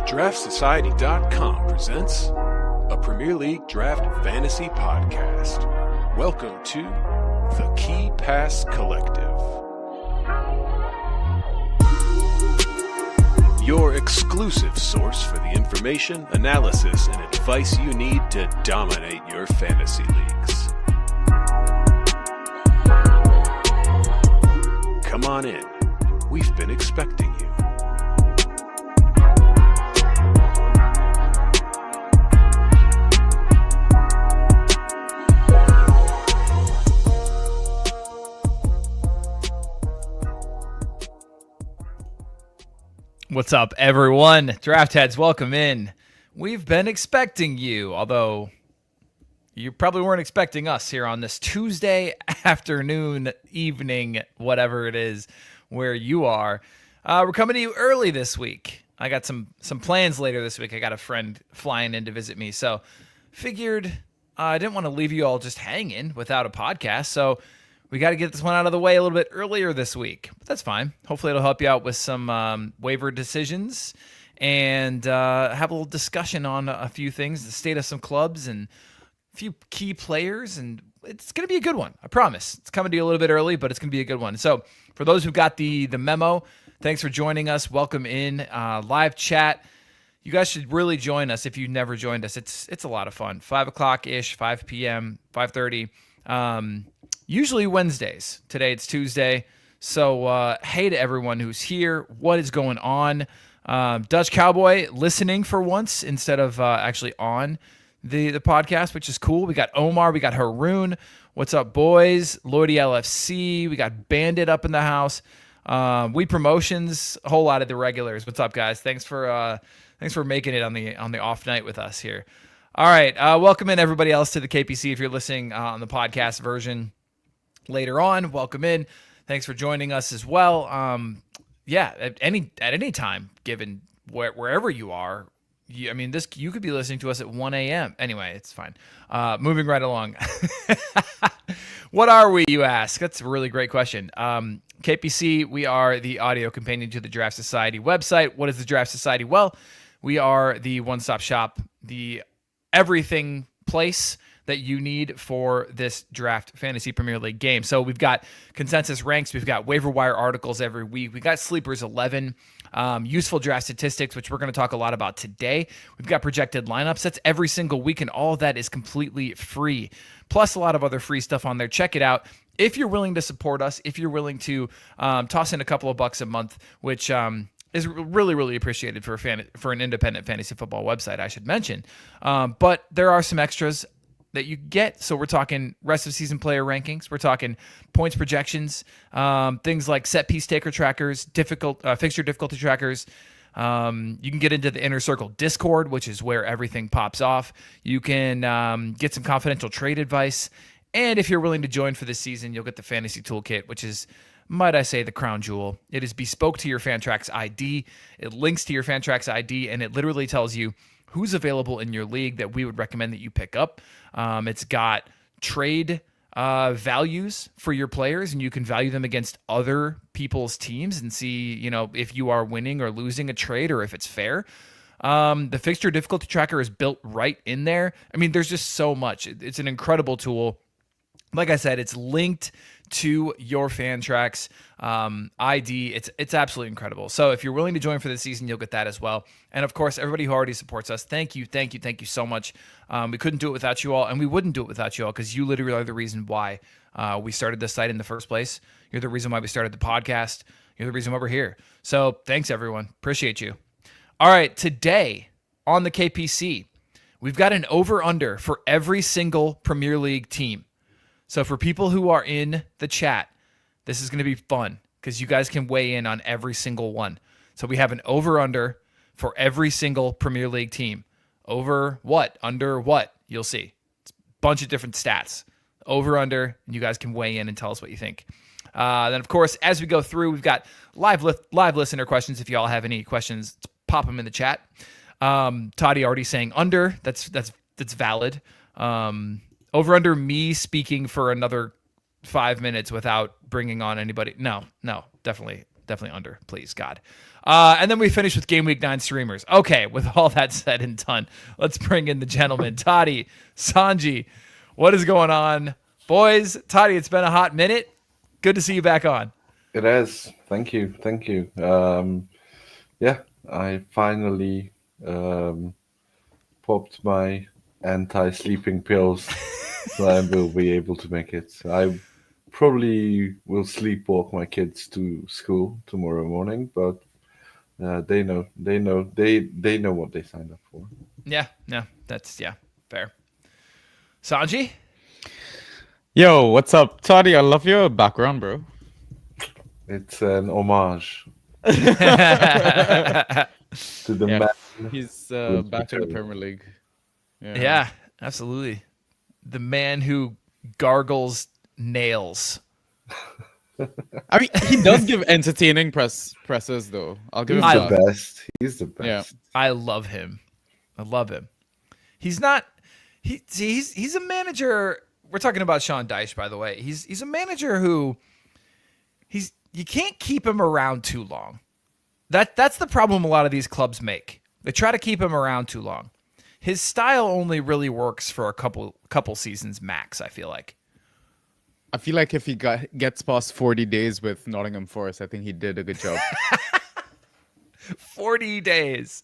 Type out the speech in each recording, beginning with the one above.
DraftSociety.com presents a Premier League Draft Fantasy Podcast. Welcome to the Key Pass Collective. Your exclusive source for the information, analysis, and advice you need to dominate your fantasy leagues. Come on in. We've been expecting you. What's up, everyone? Draft heads, welcome in. We've been expecting you, although you probably weren't expecting us here on this Tuesday afternoon, evening, whatever it is, where you are. We're coming to you early this week. I got some plans later this week. I got a friend flying in to visit me, so figured I didn't want to leave you all just hanging without a podcast, so we got to get this one out of the way a little bit earlier this week. But that's fine. Hopefully it'll help you out with some waiver decisions and have a little discussion on a few things, the state of some clubs and a few key players. And it's going to be a good one. I promise. It's coming to you a little bit early, but it's going to be a good one. So for those who got the memo, thanks for joining us. Welcome in. Live chat. You guys should really join us if you've never joined us. It's a lot of fun. 5 o'clock-ish, 5 p.m., 5:30. Usually Wednesdays. Today it's Tuesday. So hey to everyone who's here. What is going on? Dutch Cowboy listening for once instead of actually on the podcast, which is cool. We got Omar. We got Haroon. What's up, boys? Lloydie LFC. We got Bandit up in the house. We Promotions. A whole lot of the regulars. What's up, guys? Thanks for making it on the off night with us here. All right. Welcome in everybody else to the KPC if you're listening on the podcast version. Later on, welcome in. Thanks for joining us as well. At any time, given wherever you are, you could be listening to us at 1 a.m. Anyway, it's fine. Moving right along. What are we, you ask? That's a really great question. KPC, we are the audio companion to the Draft Society website. What is the Draft Society? Well, we are the one-stop shop, the everything place that you need for this draft fantasy Premier League game. So we've got consensus ranks, we've got waiver wire articles every week, we got Sleepers 11, useful draft statistics, which we're going to talk a lot about today. We've got projected lineup sets every single week, and all of that is completely free. Plus a lot of other free stuff on there. Check it out. If you're willing to support us, if you're willing to toss in a couple of bucks a month, which is really, really appreciated for an independent fantasy football website, I should mention. But there are some extras that you get. So we're talking rest of season player rankings. We're talking points projections, things like set piece taker trackers, fixture difficulty trackers. You can get into the Inner Circle Discord, which is where everything pops off. You can get some confidential trade advice. And if you're willing to join for this season, you'll get the Fantasy Toolkit, which is, might I say, the crown jewel. It is bespoke to your Fantrax ID. It links to your Fantrax ID, and it literally tells you who's available in your league that we would recommend that you pick up. It's got trade values for your players, and you can value them against other people's teams and see, if you are winning or losing a trade or if it's fair. The fixture difficulty tracker is built right in there. There's just so much. It's an incredible tool. Like I said, it's linked to your Fantrax ID. It's absolutely incredible. So if you're willing to join for the season, you'll get that as well. And of course, everybody who already supports us, thank you so much. We couldn't do it without you all, and we wouldn't do it without you all, because you literally are the reason why we started this site in the first place. You're the reason why we started the podcast. You're the reason why we're here. So thanks, everyone. Appreciate you. All right, today on the KPC, we've got an over-under for every single Premier League team. So for people who are in the chat, this is going to be fun because you guys can weigh in on every single one. So we have an over-under for every single Premier League team. Over what? Under what? You'll see. It's a bunch of different stats. Over-under, and you guys can weigh in and tell us what you think. Then, of course, as we go through, we've got live listener questions. If you all have any questions, pop them in the chat. Toddy already saying under. That's valid. Over under me speaking for another 5 minutes without bringing on anybody. No, definitely under, please, God. And then we finish with Gameweek 9 Streamers. Okay, with all that said and done, let's bring in the gentlemen. Totti, Sanjy, what is going on? Boys, Totti, it's been a hot minute. Good to see you back on. It is. Thank you. Yeah, I finally popped my anti-sleeping pills, so I will be able to make it. I probably will sleepwalk my kids to school tomorrow morning, but they know what they signed up for. Yeah, no, that's fair. Sanjy? Yo, what's up? Totti, I love your background, bro. It's an homage to the man. He's with back in the the Premier League. Yeah, absolutely. The man who gargles nails. I mean, he does give entertaining presses, though. I'll give him He's that. the best. He's the best. Yeah. I love him. He's not. He's a manager. We're talking about Sean Dyche, by the way. He's a manager who you can't keep him around too long. That's the problem a lot of these clubs make. They try to keep him around too long. His style only really works for a couple seasons max, I feel like. I feel like if he gets past 40 days with Nottingham Forest, I think he did a good job. 40 days.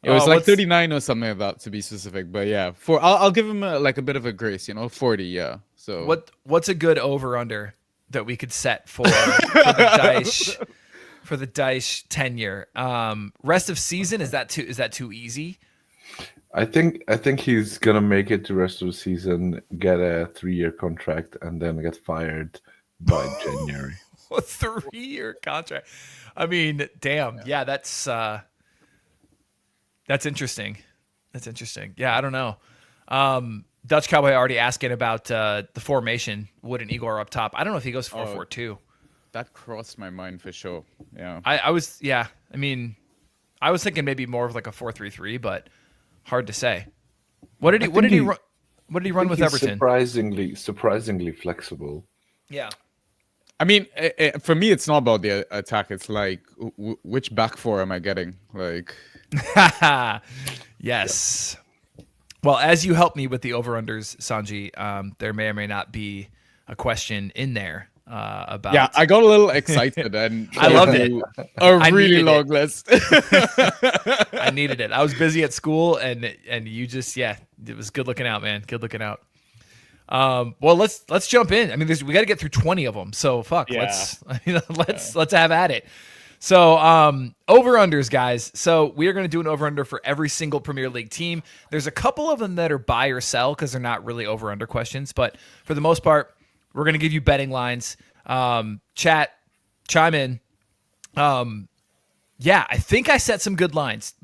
It was like 39 or something like that, to be specific. But yeah, I'll give him a bit of a grace, 40, yeah. So what's a good over-under that we could set for the Dyche tenure? Rest of season, is that too easy? I think he's gonna make it to the rest of the season, get a 3-year contract, and then get fired by January. A 3-year contract. I mean, damn. Yeah, that's interesting. That's interesting. Yeah, I don't know. Dutch Cowboy already asking about the formation. Wood and Igor up top. I don't know if he goes 4-4-2. that crossed my mind for sure. Yeah. I was thinking maybe more of like a 4-3-3, but hard to say. What did he run with Everton? Surprisingly flexible. Yeah. I mean, for me, it's not about the attack. It's like, which back four am I getting? Like, yes. Well, as you help me with the over-unders, Sanjy, there may or may not be a question in there about. Yeah, I got a little excited and I loved it. A really long list. I needed it. I was busy at school, and you just it was good looking out, man. Good looking out. Well, let's jump in. I mean, we got to get through 20 of them. So fuck. Yeah. Let's have at it. So over-unders, guys. So we are going to do an over-under for every single Premier League team. There's a couple of them that are buy or sell because they're not really over-under questions. But for the most part, we're going to give you betting lines. Chat, chime in. Yeah, I think I set some good lines.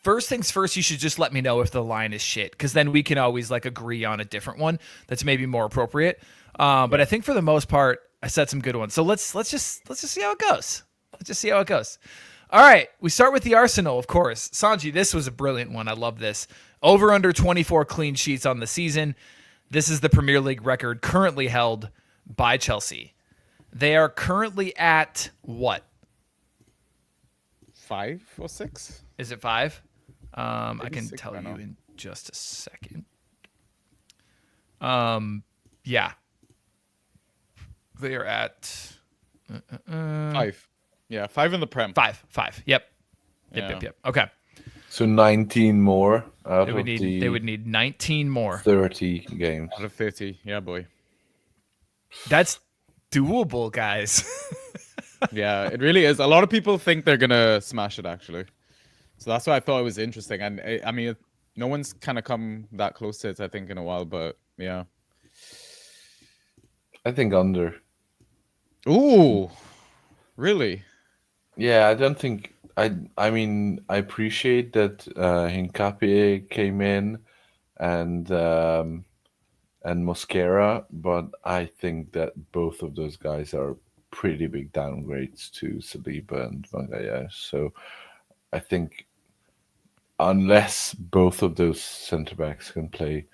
First things first, you should just let me know if the line is shit, because then we can always like agree on a different one that's maybe more appropriate. But I think for the most part, I set some good ones. So let's just see how it goes. Let's just see how it goes. All right, we start with the Arsenal, of course. Sanjy, this was a brilliant one. I love this. Over under 24 clean sheets on the season. This is the Premier League record currently held by Chelsea. They are currently at what? 5 or 6? Is it 5? I can 6 tell by you now. in just a second. Yeah. They are at 5. Yeah, 5 in the Prem. 5. Yep. Yeah. Yep. Okay. So 19 more out They would need 19 more. 30 games. Out of 30. Yeah, boy. That's doable, guys. Yeah, it really is. A lot of people think they're going to smash it, actually. So that's why I thought it was interesting. And I mean, no one's kind of come that close to it, I think, in a while. But yeah. I think under. Ooh, really? Yeah, I don't think. I mean, I appreciate that Hincapié came in and Mosquera, but I think that both of those guys are pretty big downgrades to Saliba and Magalhaes. So I think unless both of those centre backs can play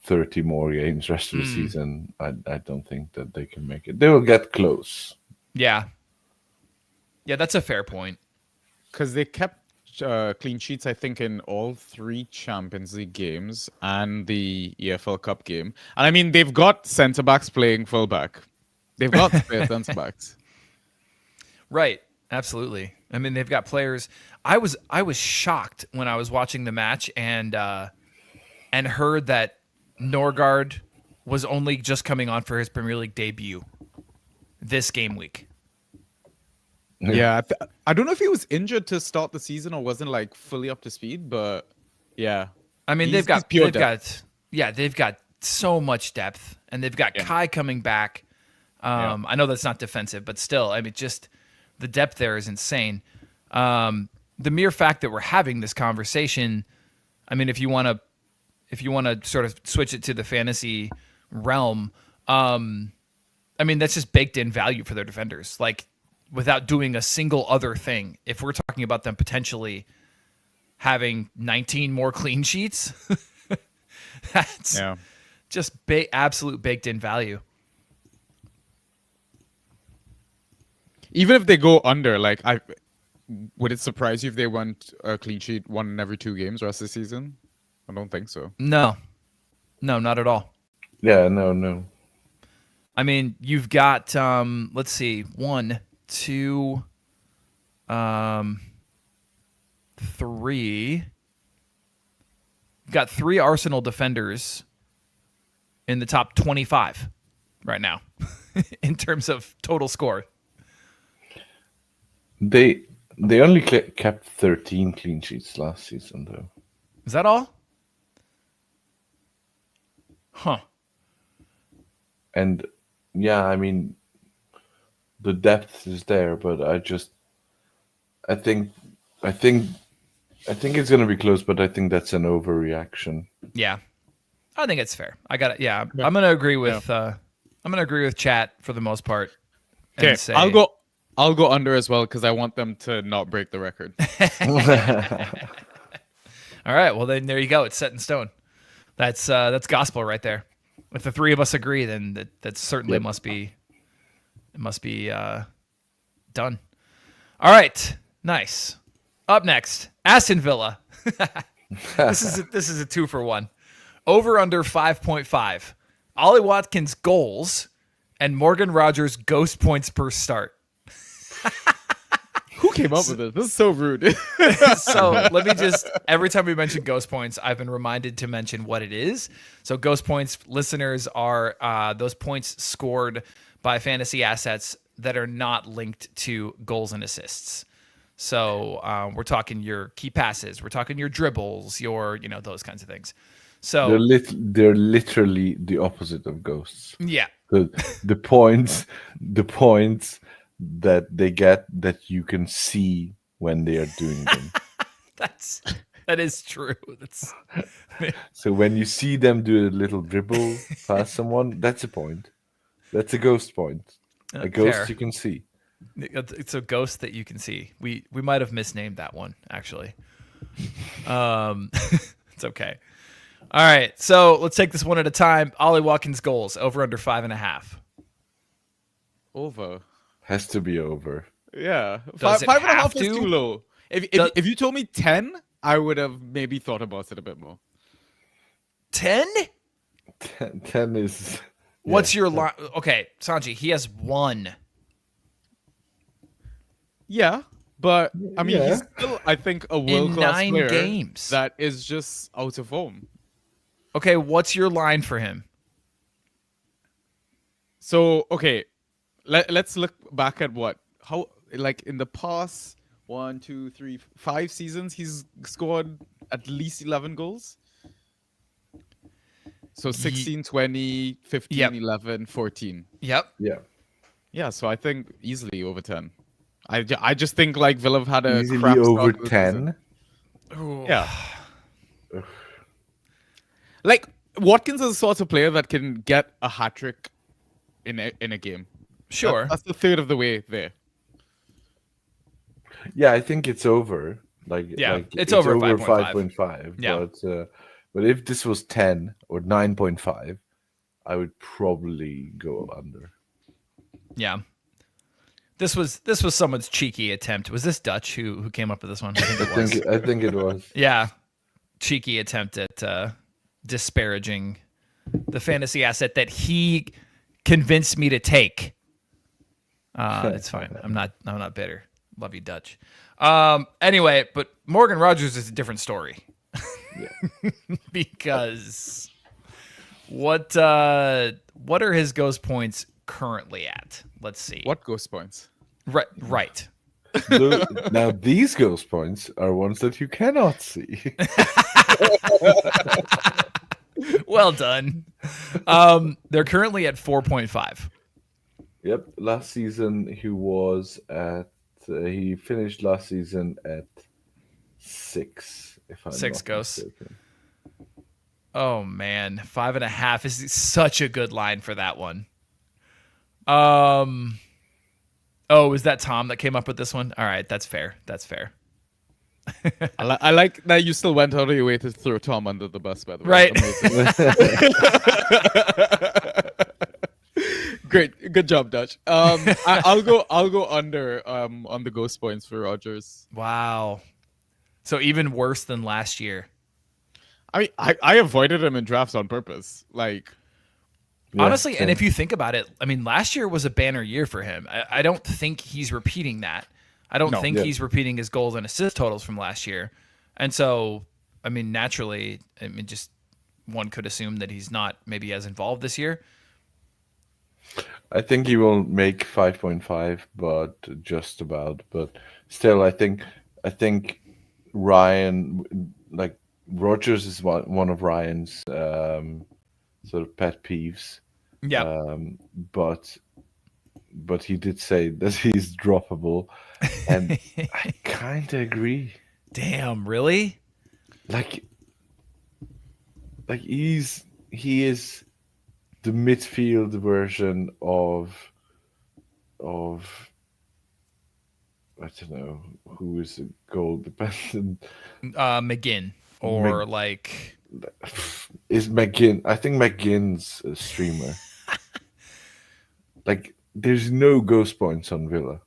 30 more games rest of the season, I don't think that they can make it. They will get close. Yeah. Yeah, that's a fair point. Because they kept clean sheets, I think, in all 3 Champions League games and the EFL Cup game. And I mean, they've got centre backs playing fullback. They've got spare centre backs. Right. Absolutely. I mean, they've got players. I was shocked when I was watching the match and heard that Norgard was only just coming on for his Premier League debut this game week. Yeah, I don't know if he was injured to start the season or wasn't like fully up to speed, but yeah. I mean, they've got so much depth, and they've got Kai coming back. I know that's not defensive, but still, I mean, just the depth there is insane. The mere fact that we're having this conversation, I mean, if you want to sort of switch it to the fantasy realm, I mean, that's just baked in value for their defenders. Like, without doing a single other thing, if we're talking about them potentially having 19 more clean sheets, that's just absolute baked in value. Even if they go under, like, would it surprise you if they went a clean sheet 1 in every 2 games rest of the season? I don't think so. No, not at all. Yeah, no. I mean, you've got let's see, 1, 2, 3. You've got 3 Arsenal defenders in the top 25 right now in terms of total score. They only kept 13 clean sheets last season, though. Is that all? Huh. And yeah, I mean, the depth is there, but I think it's going to be close, but I think that's an overreaction. Yeah, I think it's fair. I got it. Yeah, I'm going to agree with. I'm going to agree with chat for the most part. Okay, I'll go under as well because I want them to not break the record. All right. Well, then there you go. It's set in stone. That's gospel right there. If the 3 of us agree, then that certainly must be done. All right. Nice. Up next, Aston Villa. This is a 2-for-1. Over under 5.5. Ollie Watkins goals and Morgan Rogers ghost points per start. Who came up with this? This is so rude. So let me just, every time we mention ghost points, I've been reminded to mention what it is. So ghost points, listeners, are those points scored by fantasy assets that are not linked to goals and assists. So we're talking your key passes, we're talking your dribbles, those kinds of things. So they're literally the opposite of ghosts. Yeah. The points that they get that you can see when they are doing them. That is true. So when you see them do a little dribble past someone, that's a point. That's a ghost point. A ghost fair. You can see. It's a ghost that you can see. We might have misnamed that one, actually. It's okay. All right, so let's take this one at a time. Ollie Watkins goals, over under 5.5. Over. Has to be over. Yeah. Does it 5.5 have is to? too low. If you told me 10, I would have maybe thought about it a bit more. 10? 10 is... What's your line? Okay, Sanjy, he has 1. Yeah, but I mean, he's still, I think, a world-class 9 player games. that is just out of form. Okay, what's your line for him? So, okay, let's look back at how in the past 1, 2, 3, 5 seasons, he's scored at least 11 goals. So 16, 20, 15, 11, 14. Yep. Yeah. Yeah, so I think easily over 10. I just think Villa have had a Easily crap over start 10. Yeah. Watkins is the sort of player that can get a hat trick in a game. Sure. That's the third of the way there. Yeah, I think it's over. It's over 5.5. Yeah. But if this was 10 or 9.5, I would probably go under. Yeah. This was someone's cheeky attempt. Was this Dutch who came up with this one? I think it was. I think it was. Yeah, cheeky attempt at disparaging the fantasy asset that he convinced me to take. It's fine. I'm not bitter. Love you, Dutch. Anyway, but Morgan Rogers is a different story. Because what are his ghost points currently at? Let's see. What ghost points? Right. Now these ghost points are ones that you cannot see. Well done. They're currently at 4.5. Yep. Last season he finished last season at 6. If I'm 6 not ghosts. mistaken. Oh man, 5.5 is such a good line for that one. Is that Tom that came up with this one? All right, that's fair. I like that you still went out of your way to throw Tom under the bus, by the way. Right. Great, good job, Dutch. I'll go under on the ghost points for Rogers. Wow. So even worse than last year. I mean, I avoided him in drafts on purpose. Like, honestly, same. and if you think about it, I mean, last year was a banner year for him. I don't think he's repeating that. I don't think he's repeating his goals and assist totals from last year. And so, I mean, naturally, just one could assume that he's not maybe as involved this year. I think he will make 5.5, but just about. But still, I think Ryan, like Rogers, is one of Ryan's sort of pet peeves. Yeah. But he did say that he's droppable, and I kind of agree. Damn, really? Like he is the midfield version of I don't know who is a goal dependent. McGinn or like is McGinn. I think McGinn's a streamer. Like there's no ghost points on Villa.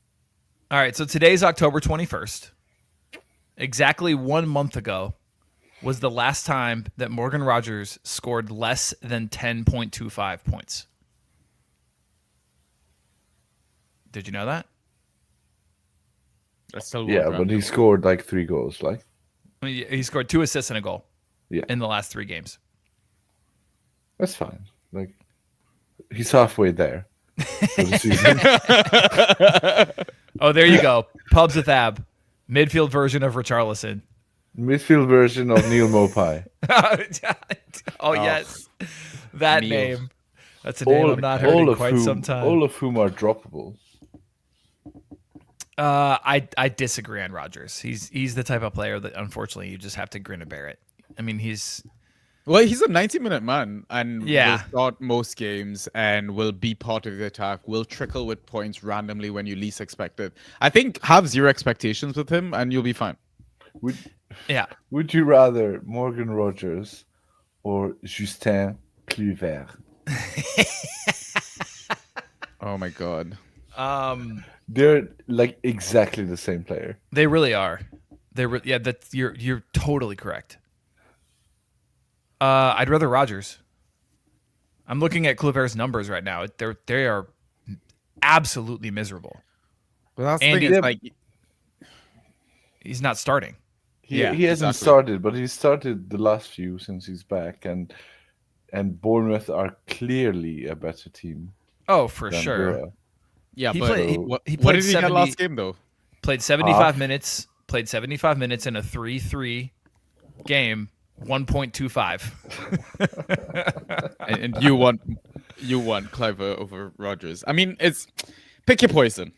All right, so today's October 21st. Exactly 1 month ago was the last time that Morgan Rogers scored less than 10.25 points. Did you know that? That's still But he scored like 3 goals. Like I mean, he scored 2 assists and a goal in the last 3 games. That's fine. Like he's halfway there for the season. Oh, there you go. Pubs with Ab. Midfield version of Richarlison. Midfield version of Neil Mopai. Oh, yes. That Neil. name. That's a name I've not heard in quite some time. All of whom are droppable. I disagree on Rogers. He's the type of player that unfortunately you just have to grin and bear it. I mean, he's a 90-minute man and will start most games and will be part of the attack, will trickle with points randomly when you least expect it. I think have 0 expectations with him and you'll be fine. Would you rather Morgan Rogers or Justin Kluivert? Oh my god. They're like exactly the same player. They really are. That's you're totally correct. I'd rather Rogers. I'm looking at Kluivert's numbers right now. They are absolutely miserable. But that's And the thing, like he's not starting. He hasn't started, but he started the last few since he's back, and Bournemouth are clearly a better team. Oh, for than sure. Villa. Yeah, He but played- he what played did he get 70 last game though? Played 75 minutes. Played 75 minutes in a 3-3 game. 1.25. And you want Cliver over Rogers. I mean, it's pick your poison.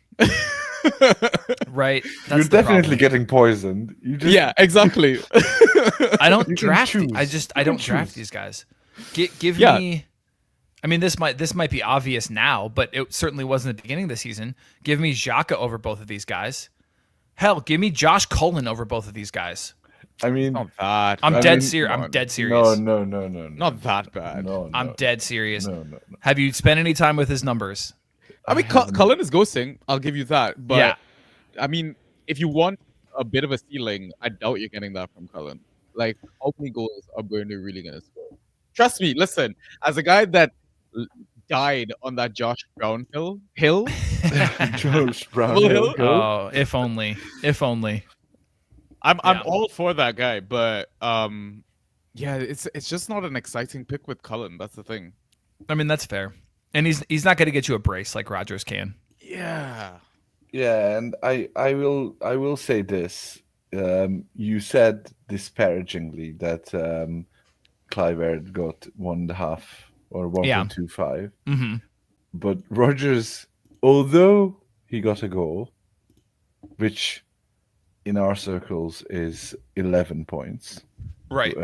Right. That's You're the definitely problem. getting poisoned. You just, Yeah, exactly. I don't You can draft. choose. I don't draft these guys. Give me. I mean, this might be obvious now, but it certainly wasn't at the beginning of the season. Give me Xhaka over both of these guys. Hell, give me Josh Cullen over both of these guys. I mean, Not that. I'm I dead mean, serious. come I'm on. dead serious. No. Not that bad. No, I'm dead serious. No. Have you spent any time with his numbers? I mean, Cullen is ghosting. I'll give you that. But Yeah. I mean, if you want a bit of a ceiling, I doubt you're getting that from Cullen. Like, how many goals are Burnley really going to score? Trust me. Listen, as a guy that died on that Josh Brown hill, Josh Brown. Hill. Oh, if only. If only. I'm Yeah. all for that guy, but yeah, it's just not an exciting pick with Cullen. That's the thing. I mean, that's fair. And he's not going to get you a brace like Rodgers can. Yeah. Yeah, and I will say this. You said disparagingly that Kluivert got 1.5 or 1.25. Mm-hmm. But Rodgers, although he got a goal, which in our circles is 11 points, Right.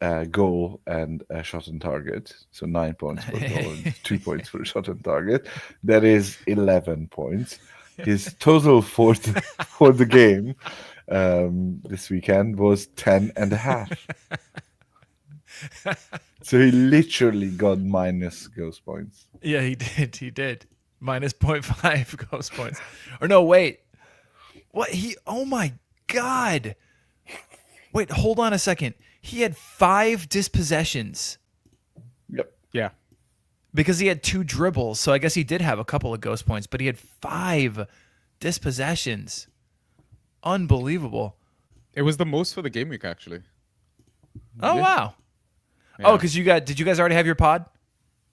a goal and a shot on target, so 9 points per goal and 2 points for a shot on target. That is 11 points. His total for the game this weekend was 10.5. So he literally got minus ghost points. Yeah, he did. He did. Minus 0.5 ghost points. Or no, wait. What? Oh my God. Wait, hold on a second. He had 5 dispossessions. Yep. Yeah. Because he had 2 dribbles. So I guess he did have a couple of ghost points, but he had 5 dispossessions. Unbelievable. It was the most for the game week, actually. Oh, Yeah. wow. Yeah. Oh, because did you guys already have your pod?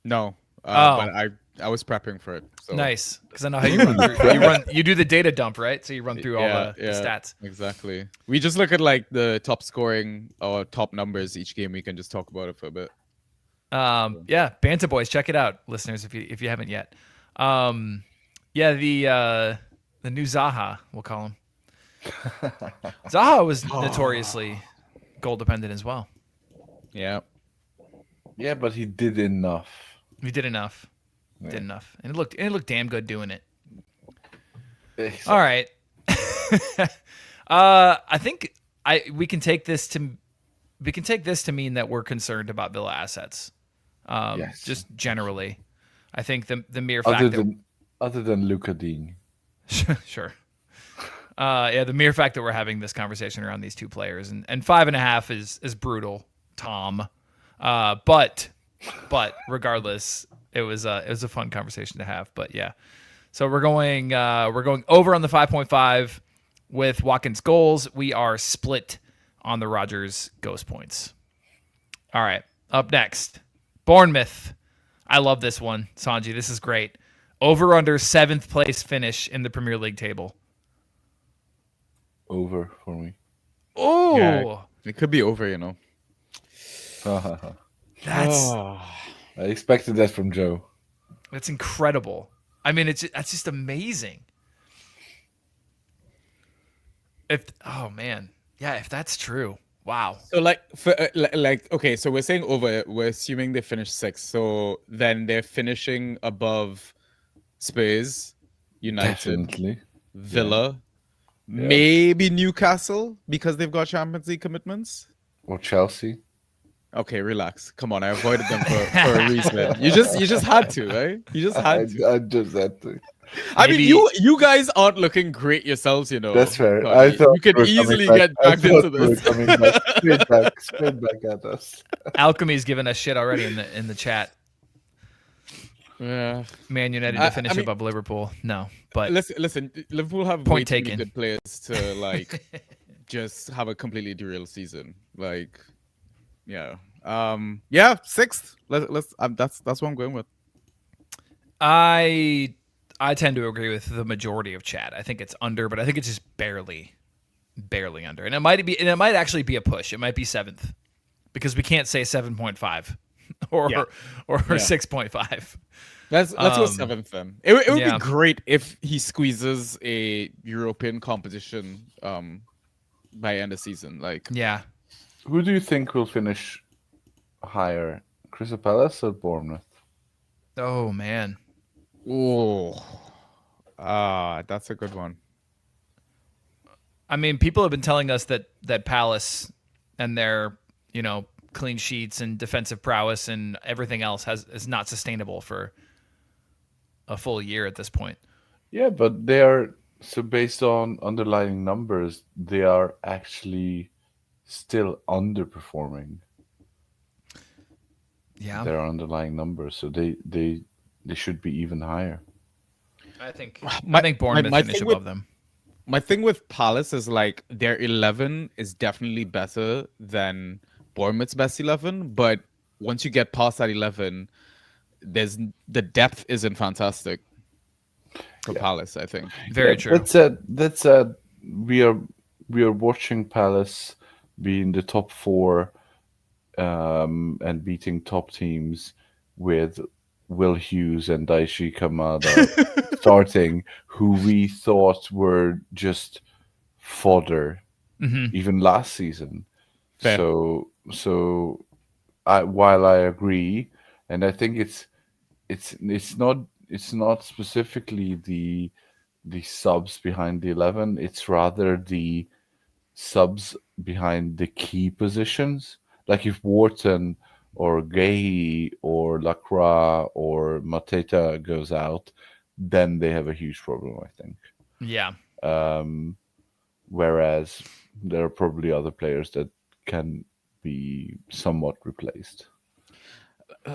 No. Oh. But I was prepping for it. So. Nice. Because I know how you run through. You do the data dump, right? So you run through all the stats. Exactly. We just look at like the top scoring or top numbers each game. We can just talk about it for a bit. Yeah, Bantah Boys, check it out, listeners, if you haven't yet. Yeah, the new Zaha, we'll call him. Zaha was notoriously goal dependent as well. Yeah. Yeah, but he did enough. He did enough. Yeah. Did enough, and it looked damn good doing it. Exactly. All right. I think we can take this to mean that we're concerned about Villa assets. Yes. Just generally. I think the mere fact Other than Luca Dean. Sure. Yeah, the mere fact that we're having this conversation around these two players and 5.5 is brutal, Tom. But regardless, it was a fun conversation to have. But yeah, so we're going over on the 5.5 with Watkins goals. We are split on the Rodgers ghost points. All right, up next, Bournemouth. I love this one, Sanjy. This is great. Over under 7th place finish in the Premier League table. Over for me. Oh, Yeah, it could be over, you know. that's I expected that from Joe. that's incredible. I mean, that's just amazing. If that's true, wow. So okay, so we're saying over. We're assuming they finished 6th. So then they're finishing above Spurs, United, Definitely. Villa, maybe Newcastle because they've got Champions League commitments. Or Chelsea. Okay, relax. Come on, I avoided them for a reason. You just had to, right? You just had to. I just had to. I mean, Maybe- you guys aren't looking great yourselves, you know. That's fair. Cody. I thought you could we were easily coming get back. back into this. Straight back at us. Alchemy's giving us shit already in the chat. Yeah. Man United to finish above Liverpool. No, but Listen. Liverpool have Point way too many taken. good players to like just have a completely derailed season. Like, yeah, 6th. Let's. That's what I'm going with. I tend to agree with the majority of chat. I think it's under, but I think it's just barely under, and it might actually be a push. It might be 7th because we can't say 7.5 or 6.5. Let's go 7th then. It would Yeah. be great if he squeezes a European competition by end of season. Like, Yeah, Who do you think will finish higher, Crystal Palace or Bournemouth? oh man. That's a good one. I mean, people have been telling us that Palace and their, clean sheets and defensive prowess and everything else is not sustainable for a full year at this point. Yeah, but they are so based on underlying numbers, they are actually still underperforming Yeah, their underlying numbers. So they should be even higher. I think My, Bournemouth my finish thing with above them. my thing with Palace is like their 11 is definitely better than Bournemouth's best 11, but once you get past that 11, the depth isn't fantastic for Yeah. Palace, I think. Very Yeah, true. That said, we are we are watching Palace be in the top four and beating top teams with Will Hughes and Daichi Kamada starting, who we thought were just fodder Hmm. even last season. Fair. While I agree, and I think it's not specifically the subs behind the 11. It's rather the subs behind the key positions. Like if Wharton or Gay or Lacroix or Mateta goes out, then they have a huge problem, I think. Yeah. Whereas there are probably other players that can be somewhat replaced.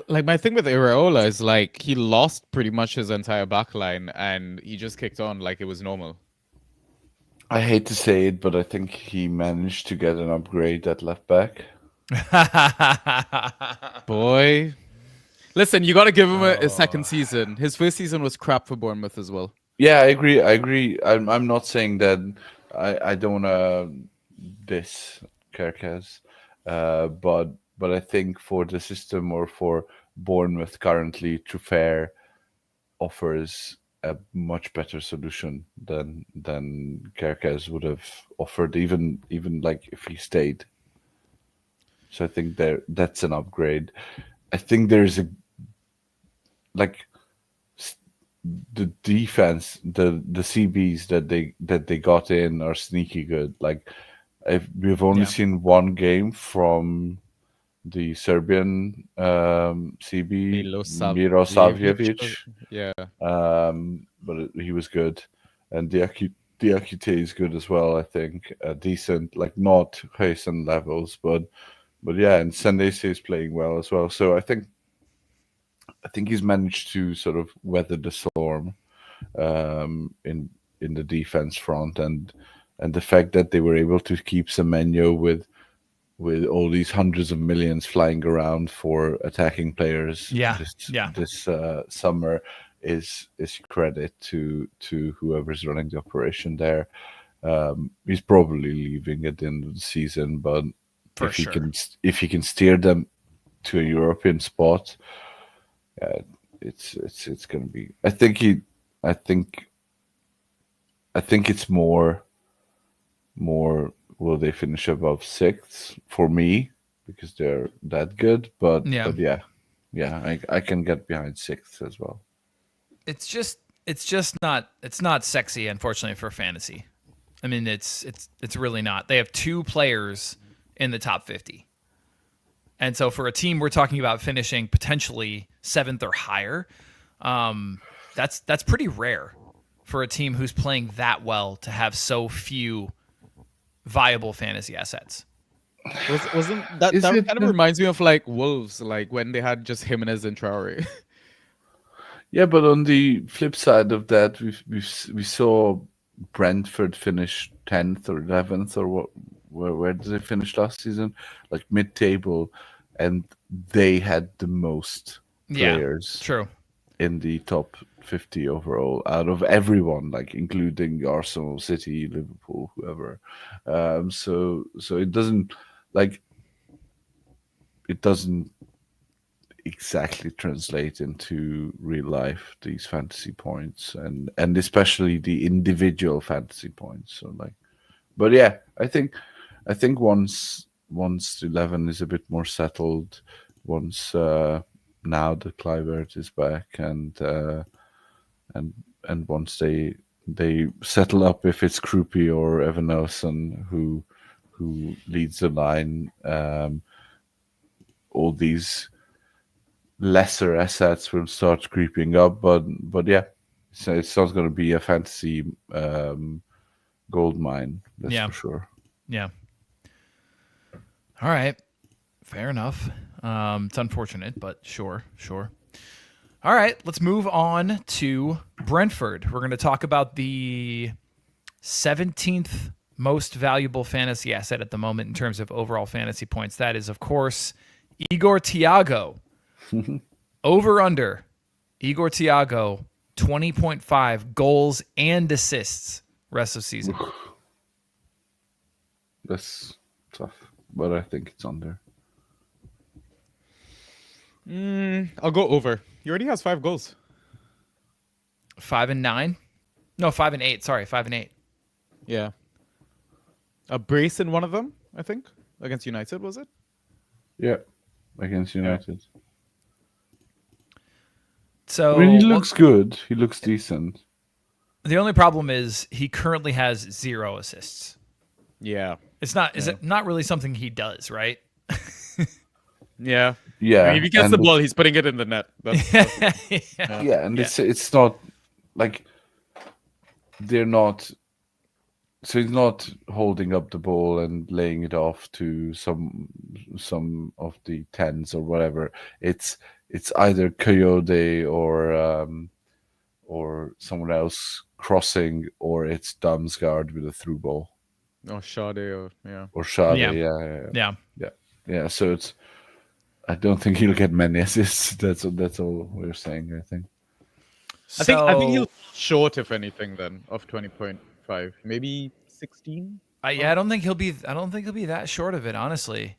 Like my thing with Iraola is like he lost pretty much his entire backline and he just kicked on like it was normal. I hate to say it, but I think he managed to get an upgrade at left back. Boy. Listen, you got to give him a second season. His first season was crap for Bournemouth as well. Yeah, I agree. I'm not saying that I don't want to diss Kerkez, but I think for the system or for Bournemouth currently, Trufair offers a much better solution than Kerkez would have offered, even like if he stayed. So I think that's an upgrade. I think there's like the defense, the CBs that they got in are sneaky good. Like we've only seen one game from the Serbian CB Mirosavljevic. Yeah. But he was good, and Diakite is good as well. I think decent, like not Huysen levels, but yeah, and Sandese is playing well as well. So I think he's managed to sort of weather the storm in the defense front, and the fact that they were able to keep Semenyo with all these hundreds of millions flying around for attacking players this summer is credit to whoever's running the operation there. He's probably leaving at the end of the season, but if he can steer them to a European spot, it's going to be. I think it's more. Will they finish above sixth for me because they're that good? But yeah, I can get behind sixth as well. It's just not sexy, unfortunately, for fantasy. I mean, it's really not. They have two players in the top 50. And so for a team we're talking about finishing potentially 7th or higher, that's pretty rare for a team who's playing that well to have so few viable fantasy assets. Wasn't that kind of reminds me of like Wolves, like when they had just Jimenez and Traore. Yeah, but on the flip side of that, we saw Brentford finish 10th or 11th or what? Where did they finish last season? Like mid-table, and they had the most players. True. In the top 50 overall out of everyone, like including Arsenal, City, Liverpool, whoever. So it doesn't exactly translate into real life, these fantasy points, and especially the individual fantasy points. So but yeah, I think once 11 is a bit more settled, once now that Kluivert is back, and once they settle up, if it's Krupi or Evan Nelson who leads the line, all these lesser assets will start creeping up. But yeah, so it's not going to be a fantasy gold mine. That's Yeah. for sure. Yeah. All right. Fair enough. It's unfortunate, but sure. All right, let's move on to Brentford. We're going to talk about the 17th most valuable fantasy asset at the moment in terms of overall fantasy points. That is, of course, Igor Thiago. Over under. Igor Thiago, 20.5 goals and assists rest of season. That's tough, but I think it's under. I'll go over. He already has 5 goals. 5 and 9? No, 5 and 8. Sorry, 5 and 8. Yeah. A brace in one of them, I think, against United, was it? Yeah, against United. So I mean, he looks good. He looks decent. the only problem is he currently has 0 assists. Yeah. It's not. Is it not really something he does, right? Yeah. Yeah, I mean, if he gets and the ball, he's putting it in the net. That's yeah, and it's not like they're not. So he's not holding up the ball and laying it off to some of the tens or whatever. It's either Coyote or someone else crossing, or it's Damsgaard with a through ball. Oh, Sade, or yeah. Or Shade, Yeah. yeah. So it's. I don't think he'll get many assists. That's all we're saying. I think. I think he'll short, if anything, then of 20.5, maybe 16. I don't think he'll be. I don't think he'll be that short of it, honestly.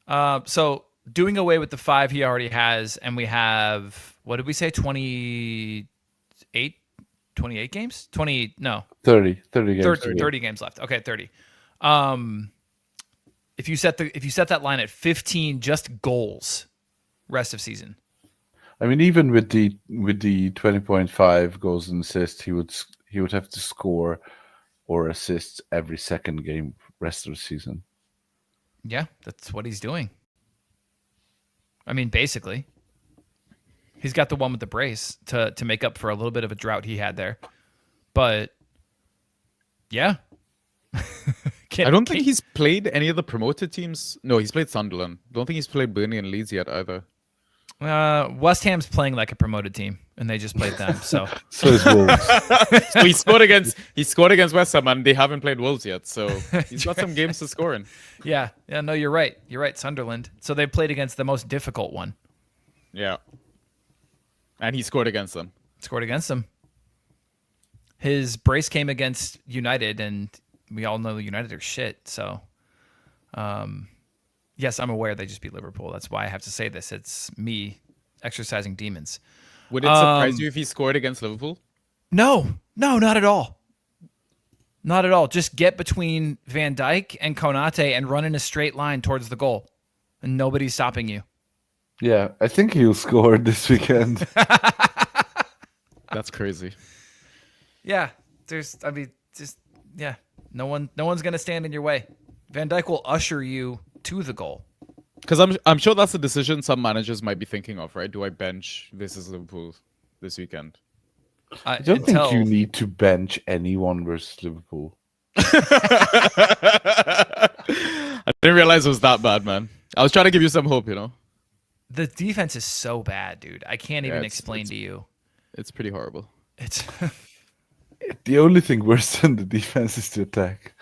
So doing away with the 5 he already has, and we have, what did we say? 28 games? 20? No, 30 games. 30 games left. Okay, 30. If you set that line at 15 just goals rest of season. I mean, even with the 20.5 goals and assists, he would have to score or assist every second game rest of the season. Yeah, that's what he's doing. I mean, basically, he's got the one with the brace to make up for a little bit of a drought he had there. But yeah. I don't think he's played any of the promoted teams. No, he's played Sunderland. Don't think he's played Burnley and Leeds yet either. West Ham's playing like a promoted team, and they just played them. So is Wolves. So he scored against West Ham, and they haven't played Wolves yet. So he's got some games to score in. Yeah. No, you're right. Sunderland. So they played against the most difficult one. Yeah, and he scored against them. His brace came against United, and we all know United are shit. So, yes, I'm aware they just beat Liverpool. That's why I have to say this. It's me exercising demons. Would it surprise you if he scored against Liverpool? No, not at all. Not at all. Just get between Van Dijk and Konate and run in a straight line towards the goal, and nobody's stopping you. Yeah, I think he'll score this weekend. That's crazy. Yeah, no one's gonna stand in your way. Van Dijk will usher you to the goal. Because I'm sure that's a decision some managers might be thinking of, right? Do I bench versus Liverpool this weekend? I don't think you need to bench anyone versus Liverpool. I didn't realize it was that bad, man. I was trying to give you some hope, you know? The defense is so bad, dude. I can't even explain to you. It's pretty horrible. It's the only thing worse than the defense is the attack.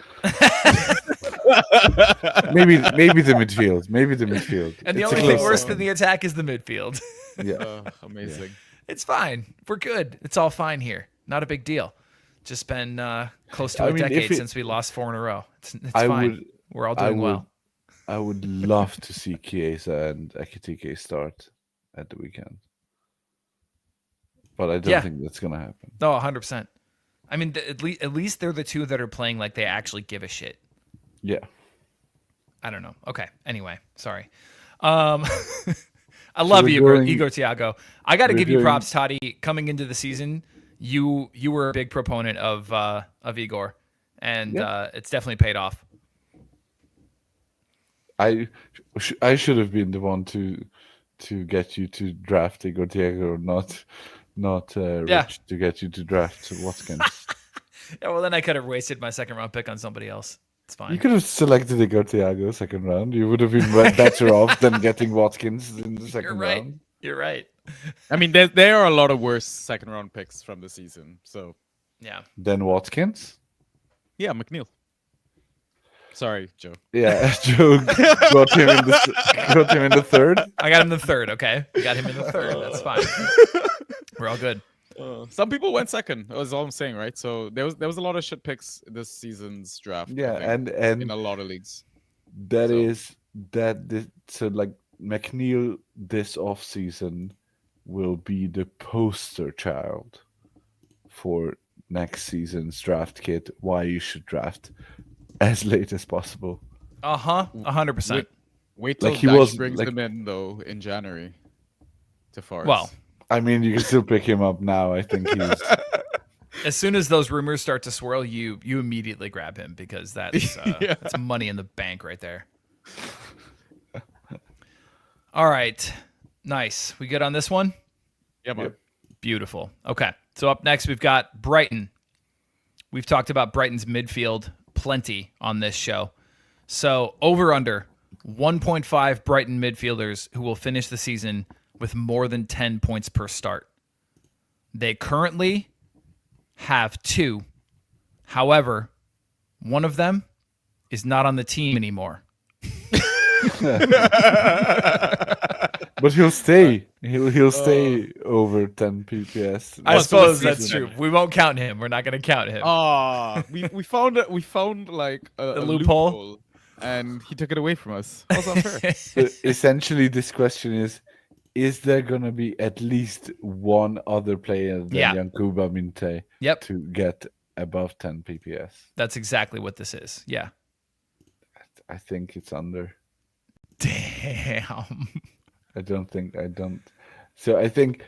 maybe the midfield. And the only thing worse than the attack is the midfield. Yeah. Amazing. Yeah. It's fine. We're good. It's all fine here. Not a big deal. Just been close to a decade since we lost 4 in a row. It's fine. We're all doing well. I would love to see Chiesa and Ekitike start at the weekend. But I don't think that's going to happen. No, 100%. I mean, at least they're the two that are playing like they actually give a shit. Yeah. I don't know. Okay. Anyway, sorry. I love Igor Thiago. I got to give you props, Toddy. Coming into the season, you were a big proponent of Igor, and it's definitely paid off. I should have been the one to to get you to draft Igor Diego, not Yeah. Rich to get you to draft Watkins. Yeah, well, then I could have wasted my second round pick on somebody else. It's fine. You could have selected Igor Diego second round. You would have been better off than getting Watkins in the second You're right. round. You're right. I mean, there are a lot of worse second round picks from the season. So Yeah. Then Watkins. yeah, McNeil. Sorry, Joe. Yeah, Joe got him in the third. I got him in the third, okay? I got him in the third. That's fine. We're all good. Some people went second. That's all I'm saying, right? So there was a lot of shit picks this season's draft. I Yeah, think, and in a lot of leagues. So like McNeil this off season will be the poster child for next season's draft kit. Why you should draft as late as possible. 100%. Wait till Like he Dash was- brings like- him in though in January to Forest. Well, I mean, you can still pick him up now. I think he's as soon as those rumors start to swirl, you immediately grab him because that's Yeah. that's money in the bank right there. All right. Nice. We good on this one? yeah, man. Yep. Beautiful. Okay. So up next, we've got Brighton. We've talked about Brighton's midfield plenty on this show. So over under 1.5 Brighton midfielders who will finish the season with more than 10 points per start. They currently have 2. However, one of them is not on the team anymore. but he'll stay. He'll stay over 10 PPS. I Well, so suppose this that's season- true. We won't count him. We're not going to count him. we found like a loophole? and he took it away from us. How's that fair? So essentially, this question is there going to be at least one other player than Yeah. Yankuba Minte Yep. to get above 10 PPS? That's exactly what this is. Yeah. I think it's under. Damn. I don't. So I think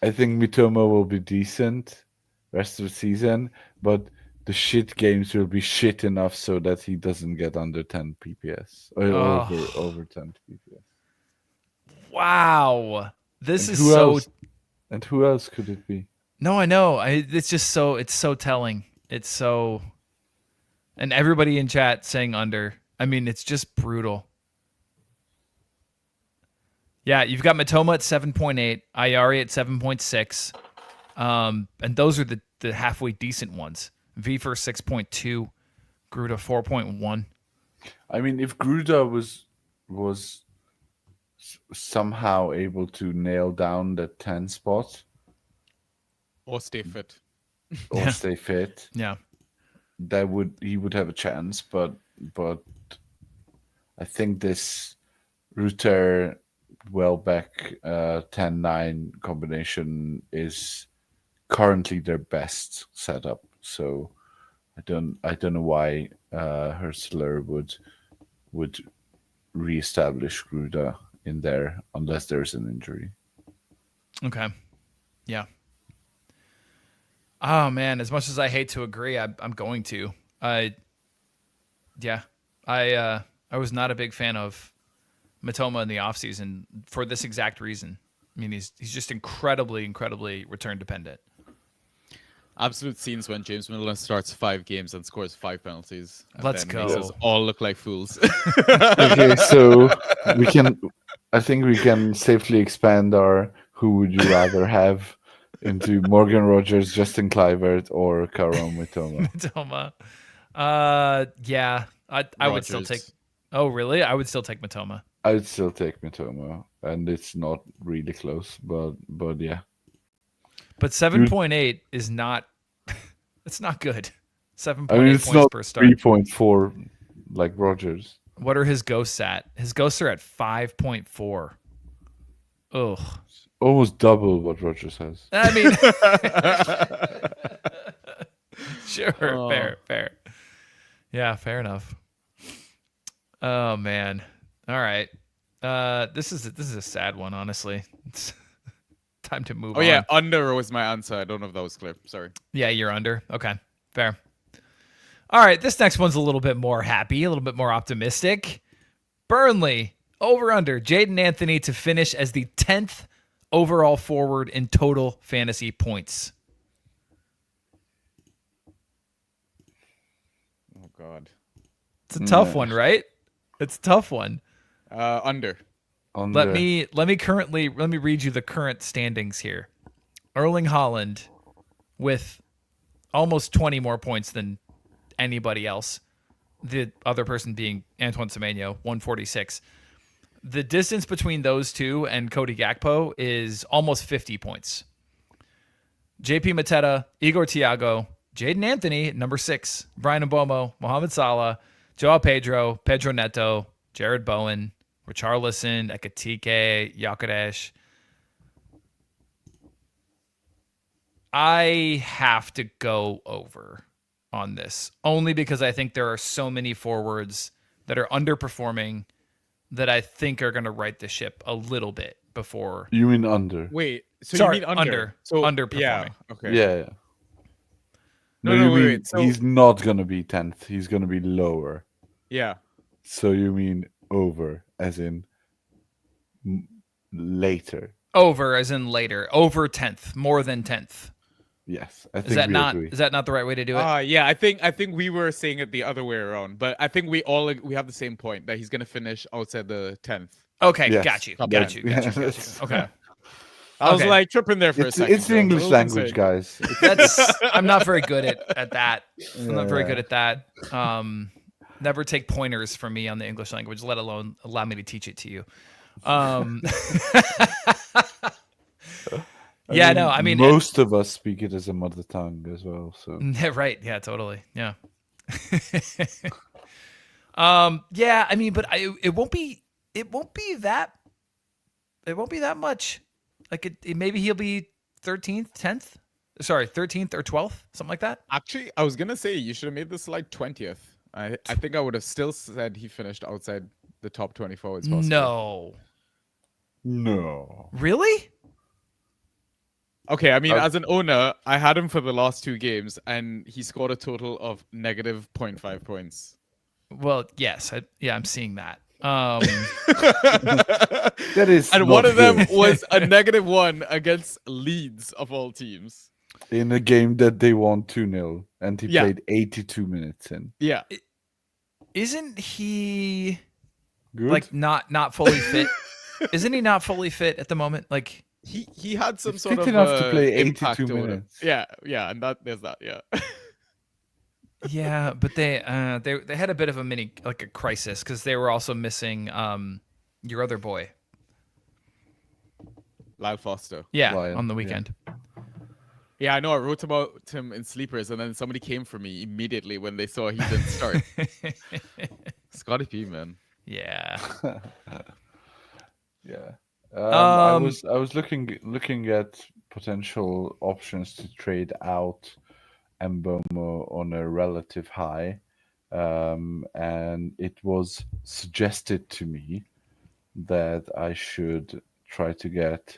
Mitoma will be decent rest of the season, but the shit games will be shit enough so that he doesn't get under 10 PPS or over 10 PPS. Wow. This And is who so. else? And who else could it be? No, I know. It's just so. It's so telling. It's so. And everybody in chat saying under. I mean, it's just brutal. Yeah, you've got Matoma at 7.8, Ayari at 7.6, and those are the halfway decent ones. V for 6.2, Gruda 4.1. I mean, if Gruda was somehow able to nail down that 10 spot Or stay fit. or Yeah. stay fit, Yeah. he would have a chance. But I think this Ruter Welbeck 10-9 combination is currently their best setup. So I don't know why Hurstler would reestablish Gruda in there unless there's an injury. Okay. Yeah. Oh man, as much as I hate to agree, I'm going to. I was not a big fan of Matoma in the offseason for this exact reason. I mean, he's just incredibly return dependent. Absolute scenes when James Milner starts 5 games and scores 5 penalties. And Let's then makes go. us all look like fools. Okay, so I think we can safely expand our who would you rather have into Morgan Rogers, Justin Kluivert, or Karam Mitoma. Matoma. Yeah. I would still take. Rodgers. Oh, really? I would still take Matoma. I'd still take Mitoma, and it's not really close, but yeah. But 7.8 is not. It's not good. 7.8 I mean, it's points not per start. 3.4 like Rogers. What are his ghosts at? His ghosts are at 5.4. Ugh. Almost double what Rogers has. I mean, sure, fair. Yeah, fair enough. Oh man. All right. This is a sad one, honestly. It's time to move on. Oh yeah, under was my answer. I don't know if that was clear. Sorry. Yeah, you're under. Okay, fair. All right, this next one's a little bit more happy, a little bit more optimistic. Burnley Over under Jaden Anthony to finish as the 10th overall forward in total fantasy points. Oh God. It's a tough one, right? It's a tough one. Under. Let me read you the current standings here. Erling Haaland with almost 20 more points than anybody else. The other person being Antoine Semenyo, 146. The distance between those two and Cody Gakpo is almost 50 points. JP Mateta, Igor Thiago, Jaden Anthony, number 6, Brian Mbomo, Mohamed Salah, Joao Pedro, Pedro Neto, Jared Bowen, Richarlison, Ekatike, Yakadesh. I have to go over on this, only because I think there are so many forwards that are underperforming that I think are going to right the ship a little bit before. You mean under? Wait, so Sorry, you mean under? So underperforming. Yeah. Okay. Yeah. No, you mean wait. So he's not gonna be 10th. He's gonna be lower. yeah. So you mean over, as in later? Over as in later. Over 10th, more than 10th. Yes, I think Is that we not agree. is that not the right way to do it? Yeah, I think we were saying it the other way around, but I think we have the same point that he's gonna finish outside the 10th. Okay, Yes. got you. Yeah. Got you. Yeah. Okay. I was Okay. like tripping there for a second. It's the English language, guys. I'm not very good at that. I'm not very good at that. Never take pointers from me on the English language, let alone allow me to teach it to you. I mean most of us speak it as a mother tongue as well. So right, yeah, totally, yeah. Yeah, I mean, but it won't be that much. Like maybe he'll be 13th, 10th. Sorry, 13th or 12th, something like that. Actually, I was gonna say you should have made this like 20th. I think I would have still said he finished outside the top 24 as possible. no, Really? Okay, I mean, as an owner, I had him for the last 2 games, and he scored a total of negative 0.5 points. Well, yes, I'm seeing that. that is. And not one of them good. was a -1 against Leeds of all teams. in a game that they won 2-0, and he Yeah. played 82 minutes in. Yeah. Isn't he Good. like not fully fit? Isn't he not fully fit at the moment? Like He had some He's sort fit of enough to play 82 impact or whatever. minutes. Yeah, and there's that, yeah. yeah, but they had a bit of a crisis because they were also missing your other boy. Lyle Foster. Yeah, Ryan, on the yeah. weekend. Yeah, I know. I wrote about him in Sleepers, and then somebody came for me immediately when they saw he didn't start. Scotty P, man. Yeah. Yeah. I was looking at potential options to trade out Mbomo on a relative high, and it was suggested to me that I should try to get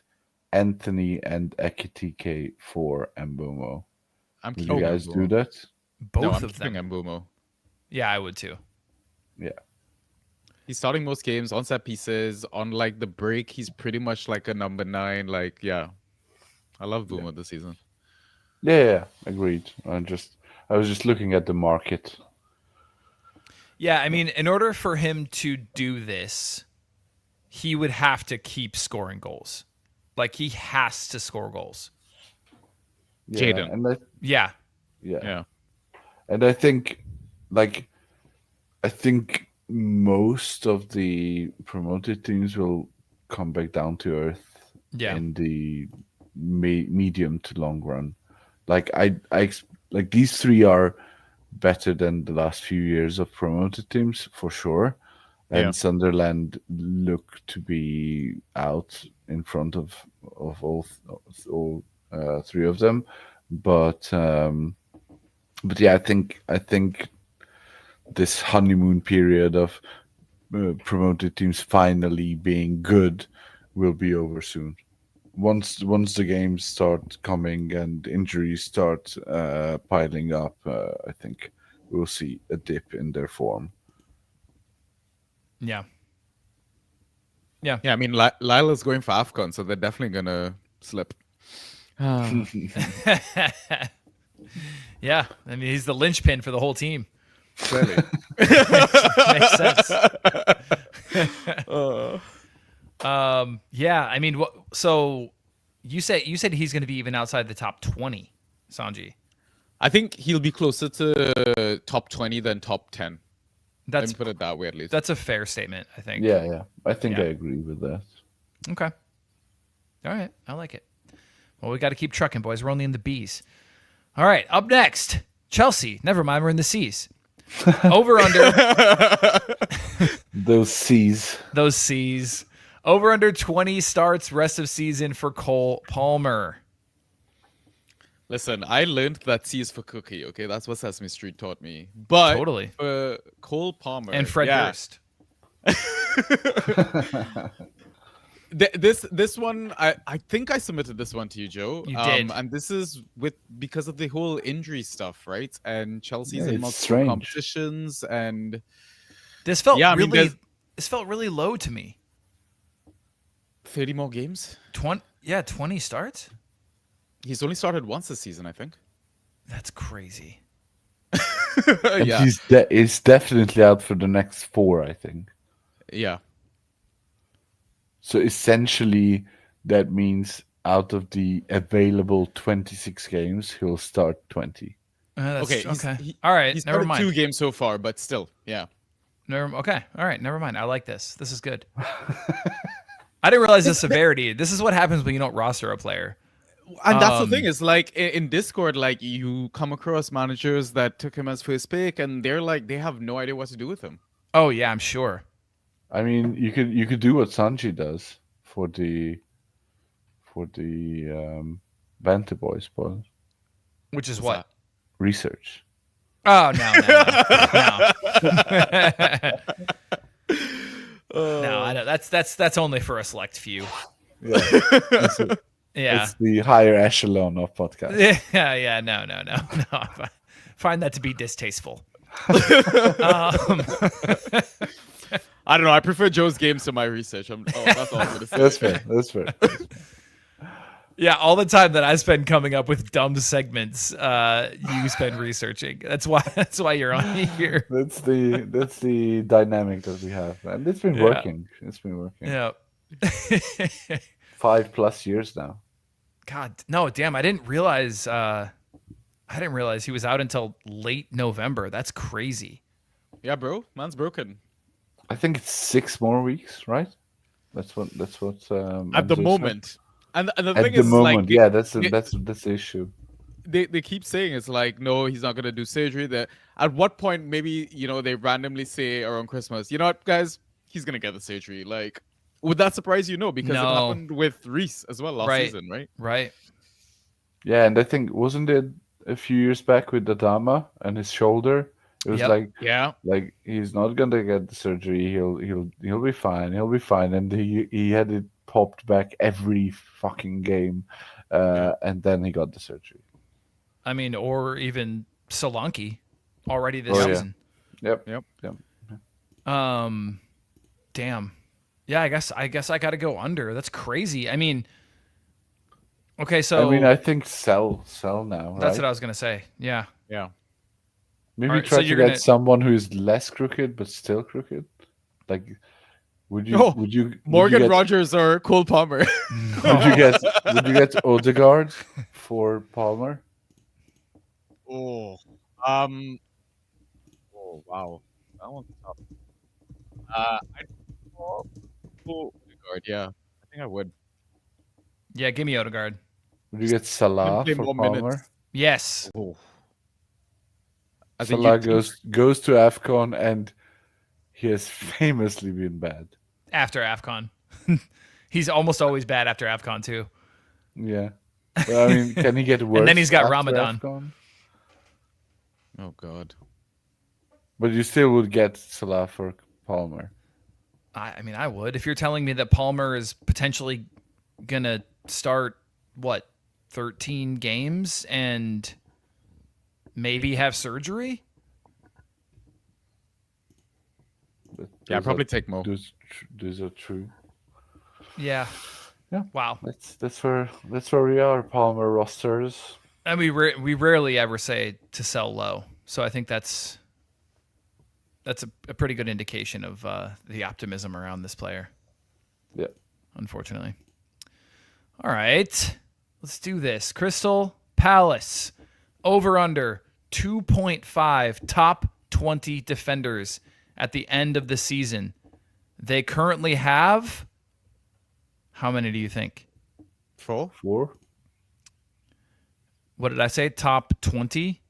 Anthony and Ekitike for Mbomo. I'm Did keeping you guys Mbumo. do that? Both No, I'm of them. keeping Mbumo. Yeah, I would too. Yeah. He's starting most games on set pieces. On like the break, he's pretty much like a number 9. Like, yeah, I love Boomer this season. Yeah, agreed. I was just looking at the market. Yeah, I mean, in order for him to do this, he would have to keep scoring goals. Like he has to score goals. Yeah, Jaden. and Yeah. Yeah. And I think most of the promoted teams will come back down to earth Yeah. in the medium to long run. Like like these 3 are better than the last few years of promoted teams for sure. And Yeah. Sunderland look to be out in front of all 3 of them. But yeah, I think this honeymoon period of promoted teams finally being good will be over soon. Once the games start coming and injuries start piling up, I think we'll see a dip in their form. Yeah. Yeah. Yeah, I mean, Lila's going for AFCON, so they're definitely gonna slip. Yeah. I mean, he's the linchpin for the whole team. Clearly. Makes sense. Yeah. I mean, so you said he's going to be even outside the top 20, Sanjy. I think he'll be closer to top 20 than top 10. Let That's me put it that way, at least. That's a fair statement, I think. Yeah. I think Yeah. I agree with that. Okay. All right. I like it. Well, we got to keep trucking, boys. We're only in the B's. All right. Up next, Chelsea. Never mind. We're in the C's. Over under. Those C's. Those C's. Over under 20 starts rest of season for Cole Palmer. Listen, I learned that C is for cookie, okay? That's what Sesame Street taught me. But Totally. for Cole Palmer. And Fred Durst. This one, I think I submitted this one to you, Joe. You did. And this is because of the whole injury stuff, right? And Chelsea's in it's multiple strange. competitions, and This felt Yeah, I mean, really there's- this felt really low to me. 30 more games. 20 starts? He's only started once this season, I think. That's crazy. And Yeah. he's definitely out for the next 4, I think. Yeah. So essentially, that means out of the available 26 games, he'll start 20. Okay. Okay. All right. He's Never started mind. 2 games so far, but still, yeah. Okay. All right. Never mind. I like this. This is good. I didn't realize the severity. This is what happens when you don't roster a player. And that's the thing is, like, in Discord, like, you come across managers that took him as first pick, and they're like, they have no idea what to do with him. Oh yeah, I'm sure. I mean, you could do what Sanjy does for the Bantah boys, but Which is What's what? research. Oh no. No, I know. That's only for a select few. Yeah, Yeah. it's the higher echelon of podcast. Yeah. No. I find that to be distasteful. I don't know. I prefer Joe's games to my research. That's all I'm gonna say. That's fair. That's fair. Yeah, all the time that I spend coming up with dumb segments, you spend researching. That's why you're on here. That's the dynamic that we have, and it's been Yeah. working. It's been working. Yeah. 5+ years now. God, no, damn! I didn't realize he was out until late November. That's crazy. Yeah, bro. Man's broken. I think it's 6 more weeks, right? That's what. At the Enzo moment. said. And the At thing the is, moment, like, yeah, that's the issue. they keep saying it's like, no, he's not gonna do surgery. That at what point maybe they randomly say around Christmas, you know what, guys, he's gonna get the surgery. Like, would that surprise you? No, because No. it happened with Reese as well last Right. season, right? Right. Yeah, and I think wasn't it a few years back with Adama and his shoulder? It was Yep. Yeah. like he's not gonna get the surgery. He'll be fine. He'll be fine. And he had it popped back every fucking game, and then he got the surgery. I mean, or even Solanke already this Oh, yeah. season. Yep. Damn. Yeah, I guess I got to go under. That's crazy. I mean, okay, so I mean, I think sell now. that's right? what I was gonna say. Yeah. Yeah. Maybe Alright, try so to you're get gonna- someone who's less crooked but still crooked. Like, would you? Oh, would you? Morgan would you get, Rogers or Cole Palmer. Would you get? Would you get Odegaard for Palmer? Oh, oh wow, that one's tough. I'd go Odegaard, yeah, I think I would. Yeah, give me Odegaard. Would you get Salah Play for more Palmer? minutes. Yes. Oh. As a Salah youth- goes to AFCON and he has famously been bad. After AFCON. He's almost always bad after AFCON too. Yeah. But, I mean, can he get worse? then he's got after Ramadan. AFCON? Oh god. But you still would get Salah for Palmer. I mean, I would. If you're telling me that Palmer is potentially gonna start 13 games and maybe have surgery? But Yeah, I'd those probably are- take Mo. Those are true. Yeah. Yeah. Wow. That's where we are. Palmer rosters. And we rarely ever say to sell low, so I think that's a pretty good indication of the optimism around this player. Yeah. Unfortunately. All right, let's do this. Crystal Palace over under 2.5 top 20 defenders at the end of the season. They currently have, how many do you think? 4. What did I say? Top 20?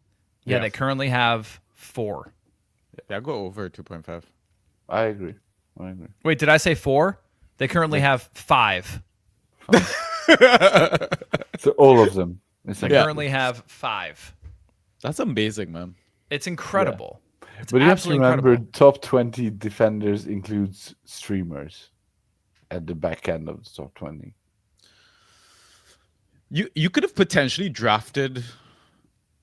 Yeah, they currently have 4. Yeah, I'll go over 2.5. I agree. Wait, did I say 4? They currently have 5. So all of them. They currently have 5. That's amazing, man. It's incredible. It's But you have to absolutely remember, incredible. top 20 defenders includes streamers at the back end of the top 20. You could have potentially drafted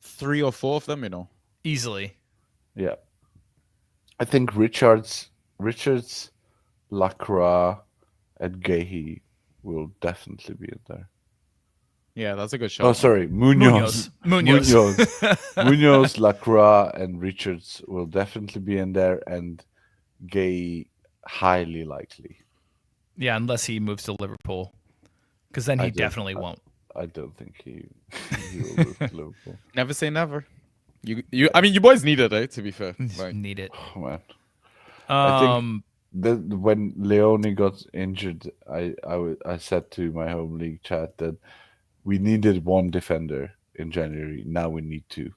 3 or 4 of them, you know. Easily. Yeah. I think Richards, Lacroix, and Gahey will definitely be in there. Yeah, that's a good shot. Oh, sorry. Munoz. Munoz, Lacroix, and Richards will definitely be in there, and Gay highly likely. Yeah, unless he moves to Liverpool. Because then he definitely won't. I don't think he will move to Liverpool. Never say never. I mean, you boys need it, right? To be fair. Like, Need it. Oh, man. I think when Leone got injured, I said to my home league chat that we needed 1 defender in January. Now we need 2.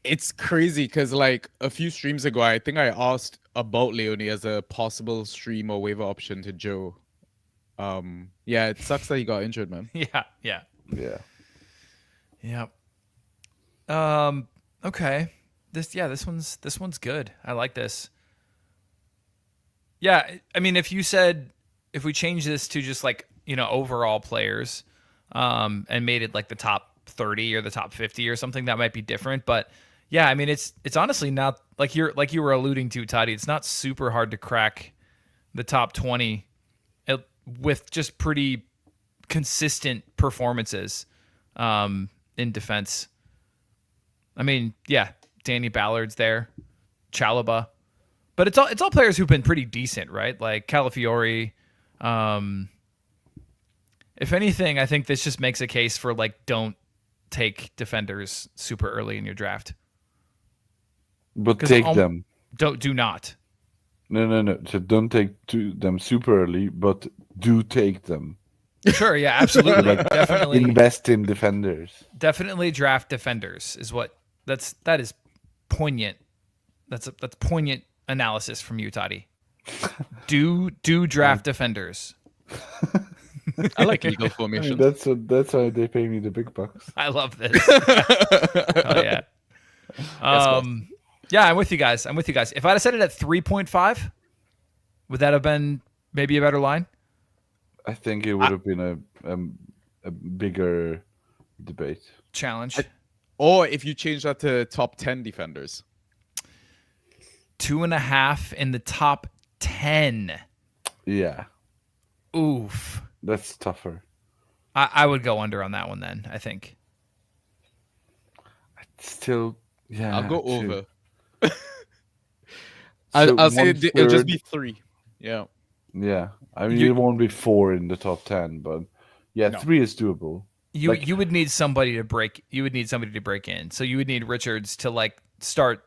it's crazy because like a few streams ago, I think I asked about Leone as a possible stream or waiver option to Joe. Yeah, it sucks that he got injured, man. Yeah. Okay. This one's good. I like this. Yeah, I mean, if we change this to just like, overall players, and made it like the top 30 or the top 50 or something, that might be different. But yeah, I mean, it's honestly not like you were alluding to, Toddy. It's not super hard to crack the top 20 with just pretty consistent performances in defense. I mean, yeah, Danny Ballard's there, Chalobah, but it's all players who've been pretty decent, right? Like Calafiori. If anything, I think this just makes a case for like, don't take defenders super early in your draft. But take them. Do not. No. So don't take them super early, but do take them. Sure, yeah, absolutely. Like, definitely invest in defenders. Definitely draft defenders that is poignant. That's poignant analysis from you, Toddy. Do draft defenders. I like eagle formation. That's why they pay me the big bucks. I love this. Oh yeah. Yeah, I'm with you guys. If I'd have said it at 3.5, would that have been maybe a better line? I think it would have been a bigger debate. Challenge. Or if you change that to top 10 defenders. 2.5 in the top 10. Yeah. Oof. That's tougher. I would go under on that one then, I think. Still, yeah. I'll go over. So I'll say it'll just be 3. Yeah. Yeah. I mean, it won't be 4 in the top 10, but yeah, no. 3 is doable. You would need somebody to break. You would need somebody to break in. So you would need Richards to like start.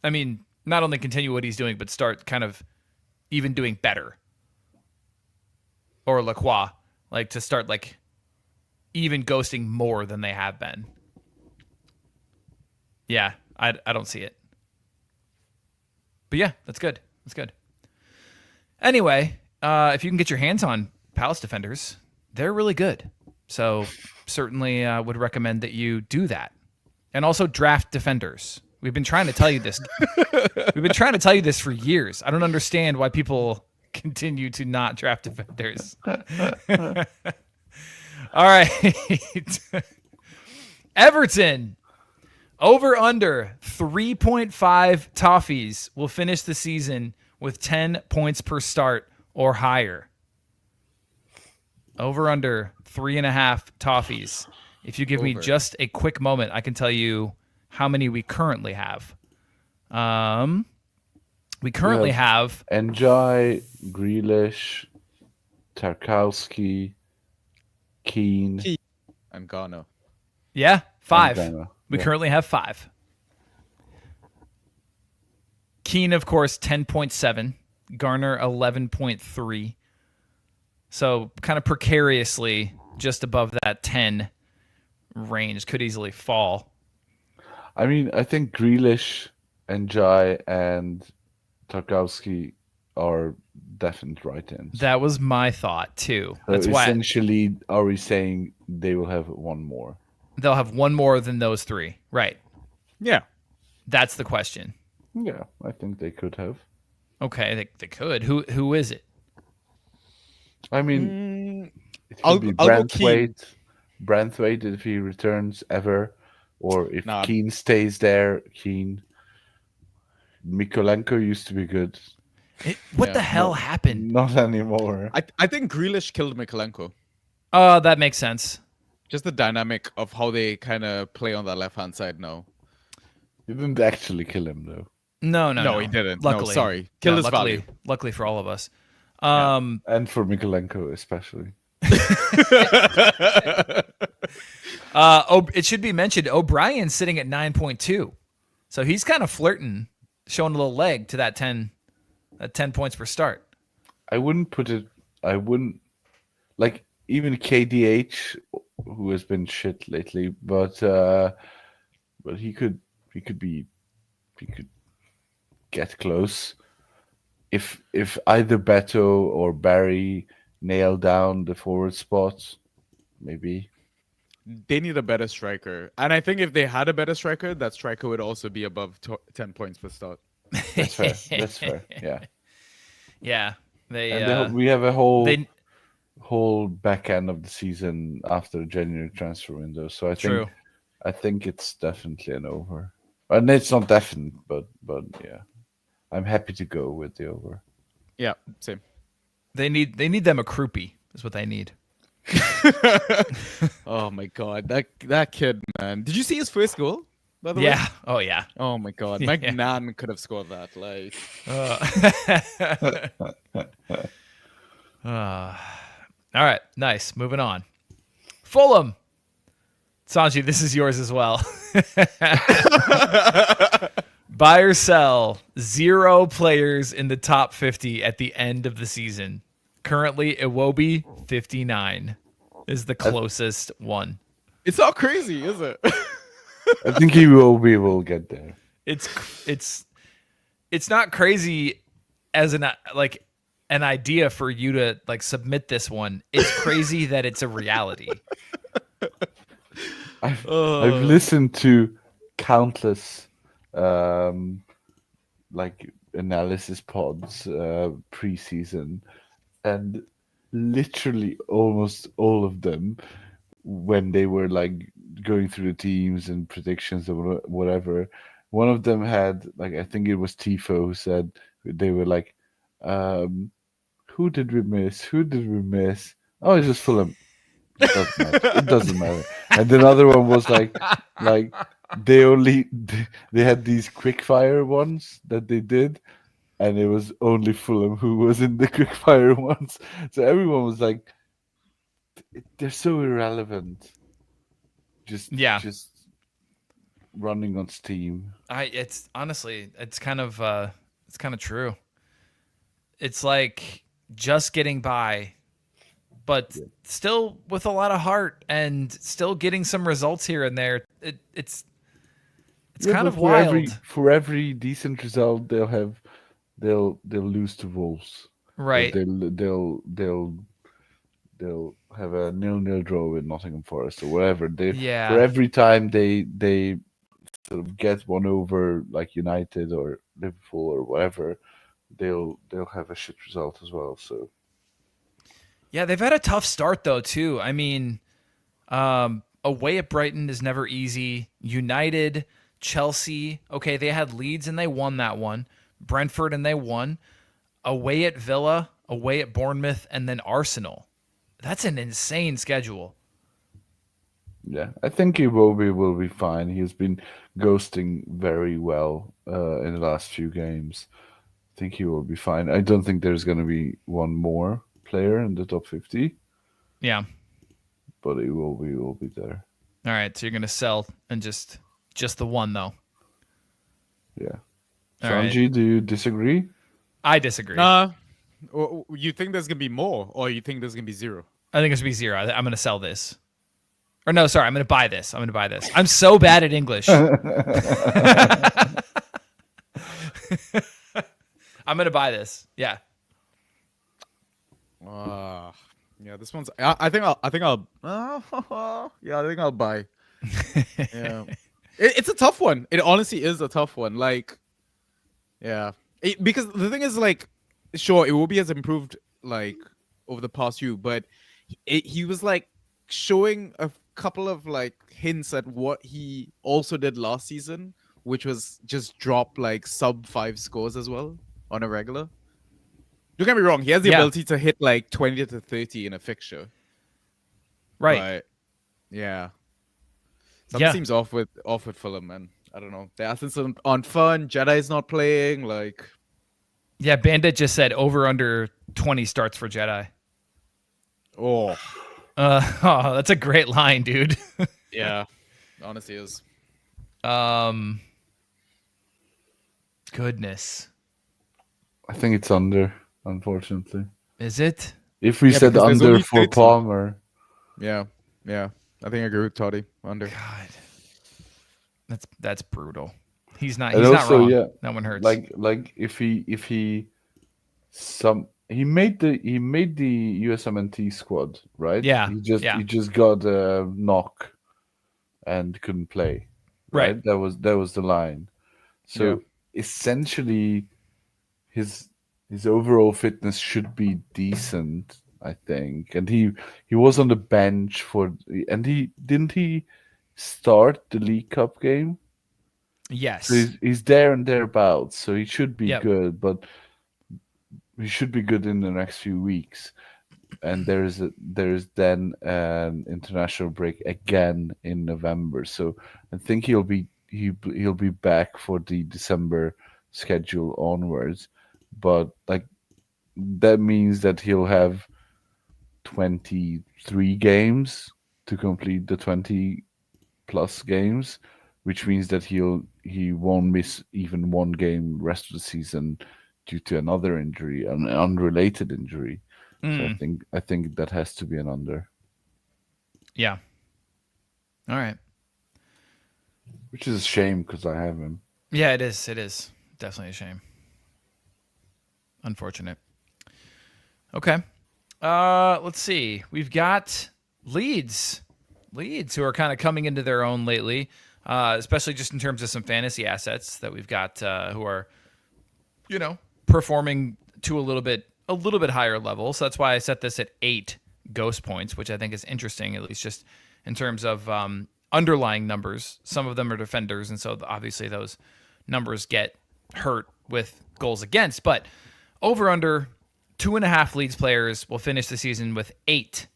I mean, not only continue what he's doing, but start kind of even doing better. Or Lacroix, like to start like even ghosting more than they have been. Yeah, I don't see it. But yeah, that's good. That's good. Anyway, if you can get your hands on Palace defenders, they're really good. So certainly would recommend that you do that. And also draft defenders. We've been trying to tell you this. We've been trying to tell you this for years. I don't understand why people continue to not draft defenders. All right. Everton. Over under 3.5 toffees will finish the season with 10 points per start or higher. Over under 3.5 toffees. If you give me Over. just a quick moment, I can tell you how many we currently have. We currently have Enjoy, Grealish, Tarkowski, Keane, And Garner. 5. Ghana. We Yeah. currently have 5. Keane, of course, 10.7. Garner, 11.3. So kind of precariously just above that 10 range. Could easily fall. I mean, I think Grealish, Enjoy, and Tarkowski are definite right-ins. That was my thought, too. So That's why essentially, are we saying they will have one more? they'll have one more than those 3. Right. Yeah. That's the question. Yeah, I think they could have. Okay, they could. Who is it? I mean, it could I'll be go Keane. Branthwaite if he returns ever, or if Nah. Keane stays there. Keane. Mikolenko used to be good. What the hell happened? Not anymore. I think Grealish killed Mikolenko. Oh, that makes sense. Just the dynamic of how they kind of play on that left-hand side now. You didn't actually kill him though. No, he didn't. No, Luckily, sorry. Kill his value. Luckily for all of us. And for Mikolenko especially. It should be mentioned. O'Brien's sitting at 9.2, so he's kind of flirting, showing a little leg to that 10 points per start. I wouldn't like even KDH, who has been shit lately, but he could get close if either Beto or Barry nail down the forward spots, maybe. They need a better striker. And I think if they had a better striker, that striker would also be above 10 points per start. That's fair. That's fair. Yeah. Yeah, We have a whole back end of the season after January transfer window. So I think it's definitely an over. And it's not definite, but yeah. I'm happy to go with the over. Yeah, same. They need them a Kroupy is what they need. Oh my god, that kid, man! Did you see his first goal? By the way? Oh yeah. Oh my god, McNann could have scored that. Like, all right, nice. Moving on. Fulham. Sanjy, this is yours as well. Buy or sell. 0 players in the top 50 at the end of the season. Currently, Iwobi 59 is the closest one. it's not crazy, is it? I think he will get there. It's not crazy as an idea for you to submit this one. It's crazy that it's a reality. I've listened to countless analysis pods pre-season, and literally almost all of them, when they were going through the teams and predictions or whatever, one of them had I think it was Tifo who said they were who did we miss? Oh, it's just Fulham. It doesn't matter. And another one was they had these quickfire ones that they did, and it was only Fulham who was in the quickfire ones. So everyone was like, they're so irrelevant. Just running on steam. It's honestly, it's kind of true. It's like just getting by, but still with a lot of heart and still getting some results here and there. It's kind of wild. For every decent result, they'll lose to Wolves. Right. They'll have a 0-0 draw with Nottingham Forest or whatever. For every time they sort of get one over United or Liverpool or whatever, they'll have a shit result as well. So yeah, they've had a tough start though too. I mean, away at Brighton is never easy. United, Chelsea, okay, they had Leeds and they won that one. Brentford and they won. Away at Villa, away at Bournemouth, and then Arsenal. That's an insane schedule. Yeah, I think Iwobi will be fine. He has been ghosting very well in the last few games. I think he will be fine. I don't think there's going to be one more player in the top 50, Yeah. but Iwobi will be there. All right. So you're going to sell and just the one, though. Yeah. All right. Sanjy, do you disagree? I disagree. You think there's gonna be more, or you think there's gonna be zero? I think it's going to be 0. I'm going to sell this. Or no, sorry. I'm going to buy this. I'm so bad at English. I'm going to buy this. Yeah. Yeah, this one's. I think I'll. Yeah, I think I'll buy. Yeah, it's a tough one. It honestly is a tough one. Like, yeah, because the thing is, like, sure, Iwobi has improved like over the past few, but he was like showing a couple of like hints at what he also did last season, which was just drop like sub 5 scores as well on a regular. Don't get me wrong, he has the ability to hit like 20 to 30 in a fixture. Right. But, yeah. Something seems off with Fulham, man. I don't know. The assets on fun. Jedi's not playing. Like, yeah, Bandit just said over under 20 starts for Jedi. oh, that's a great line, dude. yeah. Honestly is. Goodness. I think it's under, unfortunately. Is it? If we said because there's under only for 30. Palmer, Yeah. I think I agree with Toddy. Under. God. That's brutal. He's not and not also, wrong. yeah, That one hurts. like if he made the USMNT squad, right? Yeah, He just got a knock and couldn't play. Right. That was the line. So essentially his overall fitness should be decent, I think. And he was on the bench and he start the League Cup game? yes. So he's there and thereabouts, so he should be Yep. good, but he should be good in the next few weeks. And there's then an international break again in November, so I think he'll be back for the December schedule onwards. But like that means that he'll have 23 games to complete the 20 plus games, which means that he won't miss even one game rest of the season due to another injury, an unrelated injury. So I think that has to be an under. Yeah. All right. Which is a shame because I have him. Yeah, it is. It is definitely a shame. Unfortunate. Okay. Let's see. We've got Leeds who are kind of coming into their own lately, especially just in terms of some fantasy assets that we've got who are, performing to a little bit higher level. So that's why I set this at 8 ghost points, which I think is interesting, at least just in terms of underlying numbers. Some of them are defenders, and so obviously those numbers get hurt with goals against. But over under 2.5 Leeds players will finish the season with 8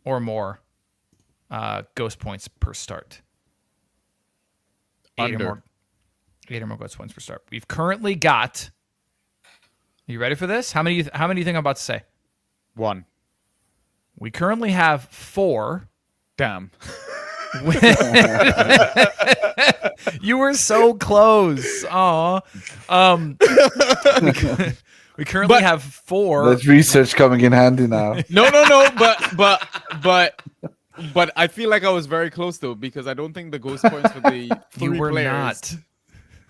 or more ghost points per start. 8 or more ghost points per start. We've currently got. You ready for this? How many do you think I'm about to say? 1. We currently have 4. Damn. You were so close. Aw. We currently have 4. That's research coming in handy now. No. But I feel like I was very close though, because I don't think the ghost points for the 3 You were players not.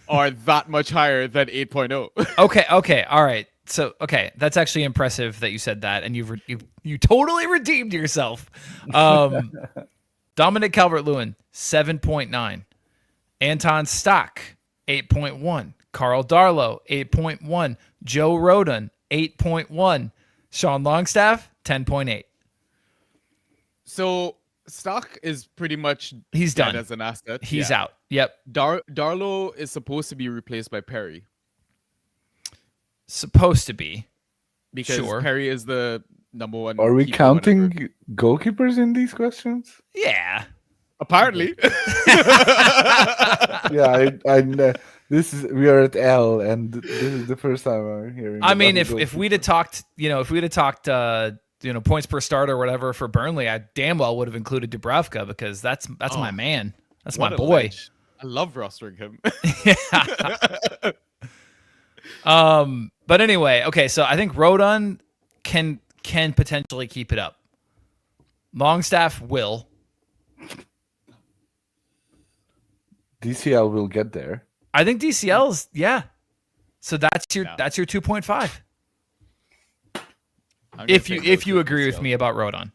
are that much higher than 8.0. Okay, all right. So, that's actually impressive that you said that, and you totally redeemed yourself. Dominic Calvert-Lewin, 7.9. Anton Stock, 8.1. Carl Darlow, 8.1. Joe Rodon, 8.1. Sean Longstaff, 10.8. So Stock is pretty much He's dead done as an asset. He's out. Yep. Darlow is supposed to be replaced by Perry Supposed to be. because Sure. Perry is the number one. Are we keeper counting whenever. goalkeepers in these questions? Yeah. Apparently. Yeah, I know. We are at L, and this is the first time I'm hearing. I mean, about if we'd have talked, points per start or whatever for Burnley, I damn well would have included Dubravka because that's my man. That's my What a boy. ledge. I love rostering him. But anyway, okay, so I think Rodon can potentially keep it up. Longstaff will. DCL will get there. I think DCL's So that's your 2.5. If you agree with me about Rodon.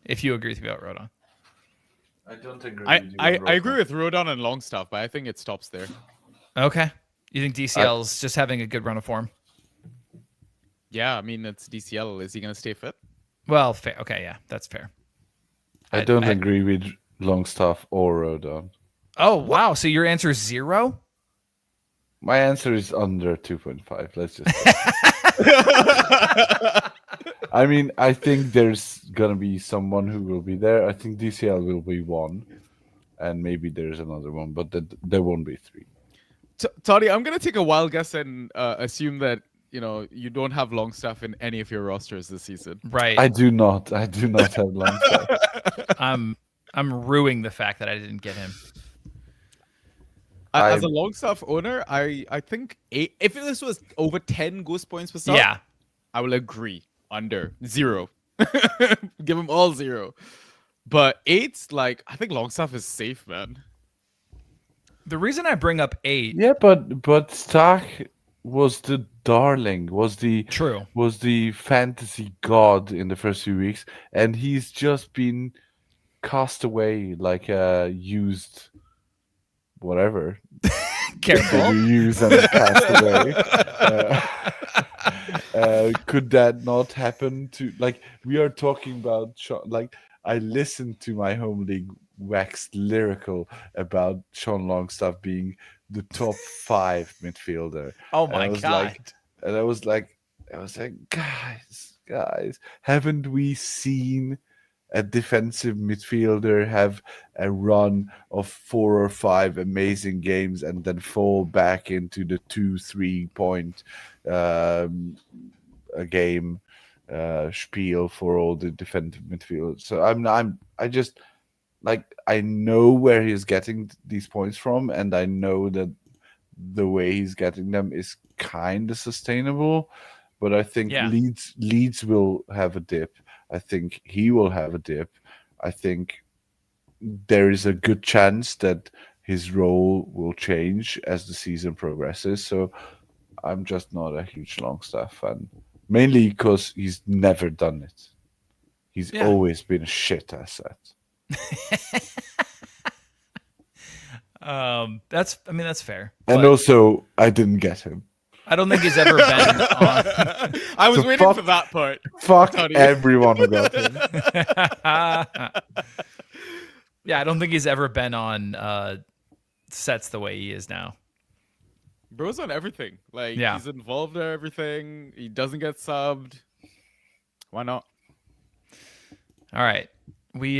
I don't agree. I agree with Rodon and Longstaff, but I think it stops there. Okay. You think DCL's just having a good run of form? Yeah, I mean, it's DCL. Is he going to stay fit? Well, fair. Okay, yeah, that's fair. I don't agree with Longstaff or Rodon. Oh, wow. So your answer is 0? My answer is under 2.5. Let's just. I mean, I think there's gonna be someone who will be there. I think DCL will be 1, and maybe there's another one, but there won't be 3. Toddy, I'm gonna take a wild guess and assume that you don't have Longstaff in any of your rosters this season. Right. I do not have Longstaff. I'm ruining the fact that I didn't get him. As a Longstaff owner, I think if this was over 10 ghost points per start, I will agree. Under 0. Give him all 0. But 8, I think Longstaff is safe, man. The reason I bring up 8, Yeah, but Stark was the darling, was the fantasy god in the first few weeks, and he's just been cast away like a used whatever. Careful. You use and cast away. Could that not happen to we are talking about I listened to my home league wax lyrical about Sean Longstaff being the top 5 midfielder. Oh my god. And I was like, guys, haven't we seen a defensive midfielder have a run of 4 or 5 amazing games and then fall back into the 2-3 point a game spiel for all the defensive midfielders? So I know where he's getting these points from, and I know that the way he's getting them is kind of sustainable, but I think Leeds will have a dip. I think he will have a dip. I think there is a good chance that his role will change as the season progresses. So I'm just not a huge Longstaff fan, mainly because he's never done it. He's always been a shit asset. That's fair. And also, I didn't get him. I don't think he's ever been on. I was waiting for that part. Fuck everyone who got him. Yeah, I don't think he's ever been on sets the way he is now. Bro's on everything. He's involved in everything. He doesn't get subbed. Why not? All right. We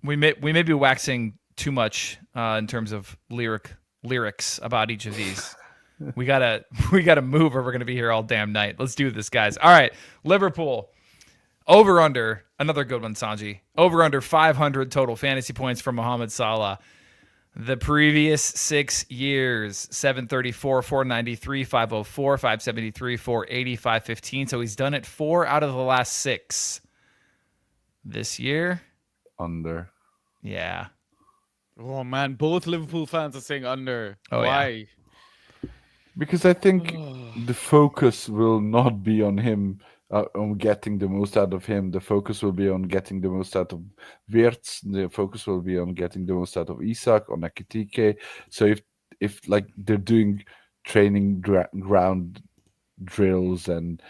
may be waxing too much in terms of lyrics about each of these. We gotta move, or we're gonna be here all damn night. Let's do this, guys. All right, Liverpool over under, another good one, Sanjy. Over under 500 total fantasy points from Mohamed Salah. The previous 6 years: 734, 493, 504, 573, 480, 515. So he's done it 4 out of the last 6. This year, under. Yeah. Oh man, both Liverpool fans are saying under. Oh, why? Yeah. Because I think the focus will not be on him, on getting the most out of him. The focus will be on getting the most out of Wirtz. The focus will be on getting the most out of Isak, on Ekitike. So if they're doing training ground drills and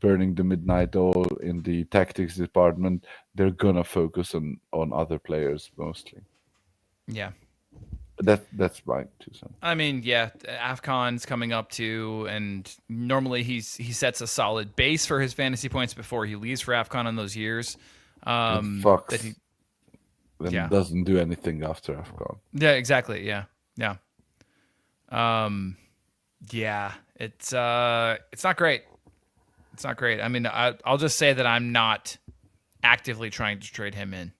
burning the midnight oil in the tactics department, they're gonna focus on other players mostly. Yeah. That's my 2 cents. I mean, yeah, AFCON's coming up too, and normally he sets a solid base for his fantasy points before he leaves for AFCON in those years. Fucks. That he, Then yeah. doesn't do anything after AFCON. Yeah, exactly. Yeah. Yeah, it's not great. It's not great. I mean, I'll just say that I'm not actively trying to trade him in,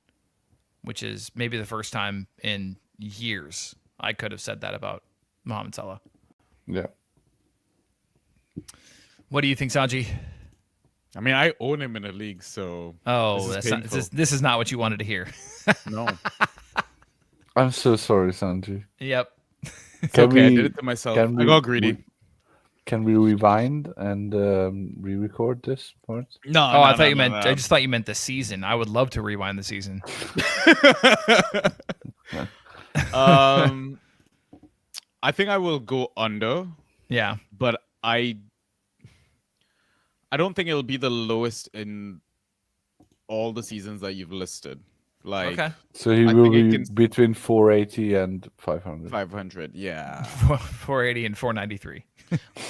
which is maybe the first time in years I could have said that about Mohamed Salah. Yeah. What do you think, Sanjy? I mean, I own him in a league, so This is not what you wanted to hear. no. I'm so sorry, Sanjy. Yep. It's okay. I did it to myself. I got greedy. Can we rewind and re-record this part? No. I thought you meant. I just thought you meant the season. I would love to rewind the season. I think I will go under. Yeah, but I don't think it'll be the lowest in all the seasons that you've listed. Like, okay. So he will be between 480 and 500. 500, yeah. 480 and 493.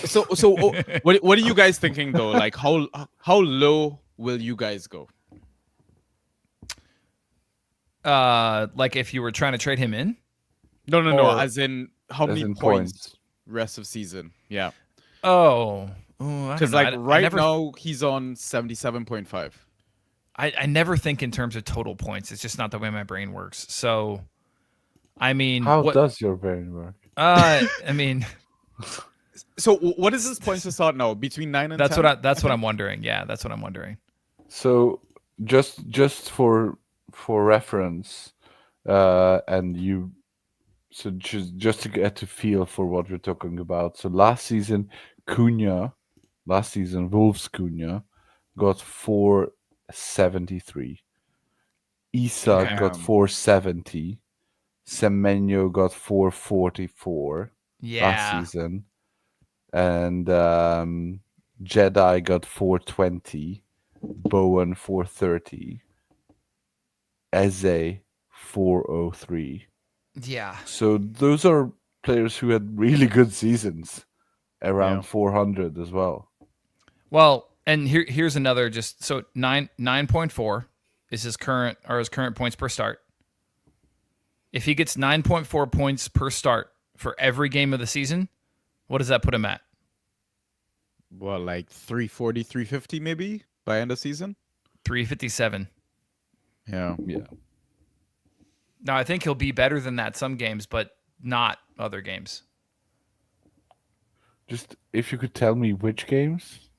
So what are you guys thinking though? Like, how low will you guys go? Like if you were trying to trade him in? No. As in how many in points rest of season? Yeah. Because like now he's on 77.5. I never think in terms of total points. It's just not the way my brain works. So, I mean, how does your brain work? I mean, so what is his points to start now? Between 9 and 10? That's what I'm wondering. Yeah, that's what I'm wondering. So just for reference, and you, so just to get a feel for what we're talking about. So last season, Wolves Cunha got 473. Isak got 470. Semenyo got 444 last season. And Jedi got 420. Bowen 430. Eze 403. Yeah. So those are players who had really good seasons, around 400 as well. Well, and here's another just so 9.4 is his current points per start. If he gets 9.4 points per start for every game of the season, what does that put him at? Well, like 340, 350 maybe by end of season? 357. Yeah. Now, I think he'll be better than that some games, but not other games. Just if you could tell me which games.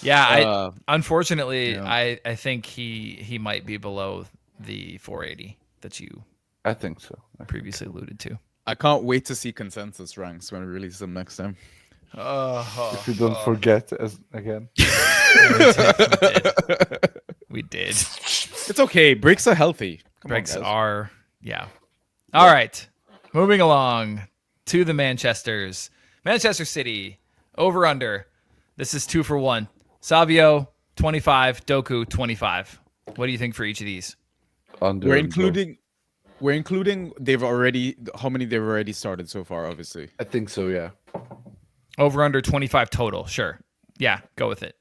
Yeah, unfortunately, I think he might be below the 480 that you I think so. previously alluded to. I can't wait to see consensus ranks when we release them next time. If you don't forget again. We did. It's okay. Breaks are healthy. Breaks are, yeah. All right. Moving along to the Manchesters. Manchester City, over under. This is 2 for 1. Savio, 25. Doku, 25. What do you think for each of these? Under. We're including how many they've already started so far, obviously. I think so, yeah. Over under 25 total, sure. Yeah, go with it.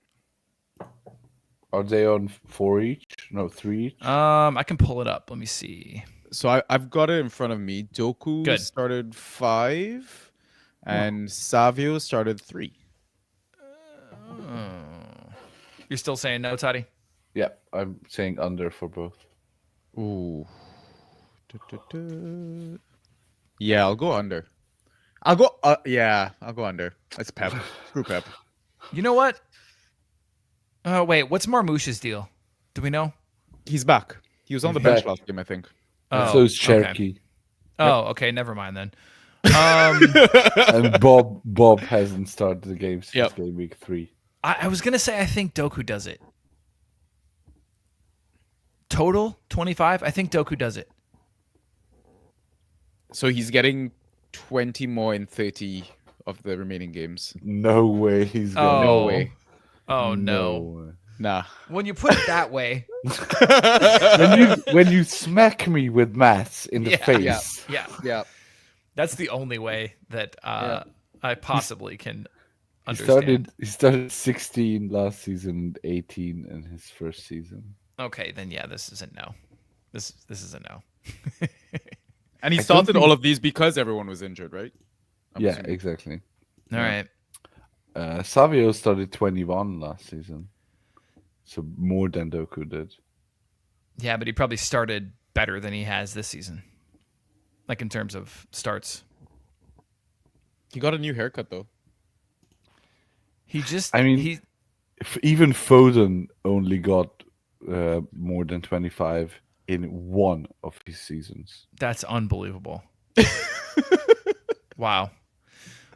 Are they on 4 each? No, 3 each? I can pull it up. Let me see. So I've got it in front of me. Doku started 5, and Savio started 3. You're still saying no, Toddy? Yeah, I'm saying under for both. Ooh. Yeah, I'll go under. I'll go under. It's Pep. Screw Pep. You know what? Wait, what's Marmouche's deal? Do we know? He's back. He was on the bench last game, I think. Oh, so is Cherky. Okay. Oh, okay. Never mind then. And Bob hasn't started the game since game week 3. I was gonna say I think Doku does it. Total 25. I think Doku does it. So he's getting 20 more in 30 of the remaining games. No way he's going. No way. Oh no. Nah. When you put it that way, when you smack me with maths in the Yeah. face, Yeah. that's the only way that I possibly can he understand. started 16 last season, 18 in his first season. Okay, then yeah, this is a no. This is a no. And he I don't started think- all of these because everyone was injured, right? I'm Yeah, assuming. exactly. All right. Savio started 21 last season, so more than Doku did. Yeah, but he probably started better than he has this season. Like in terms of starts. He got a new haircut though. He just I mean- he Even Foden only got more than 25 in one of his seasons. that's unbelievable. Wow.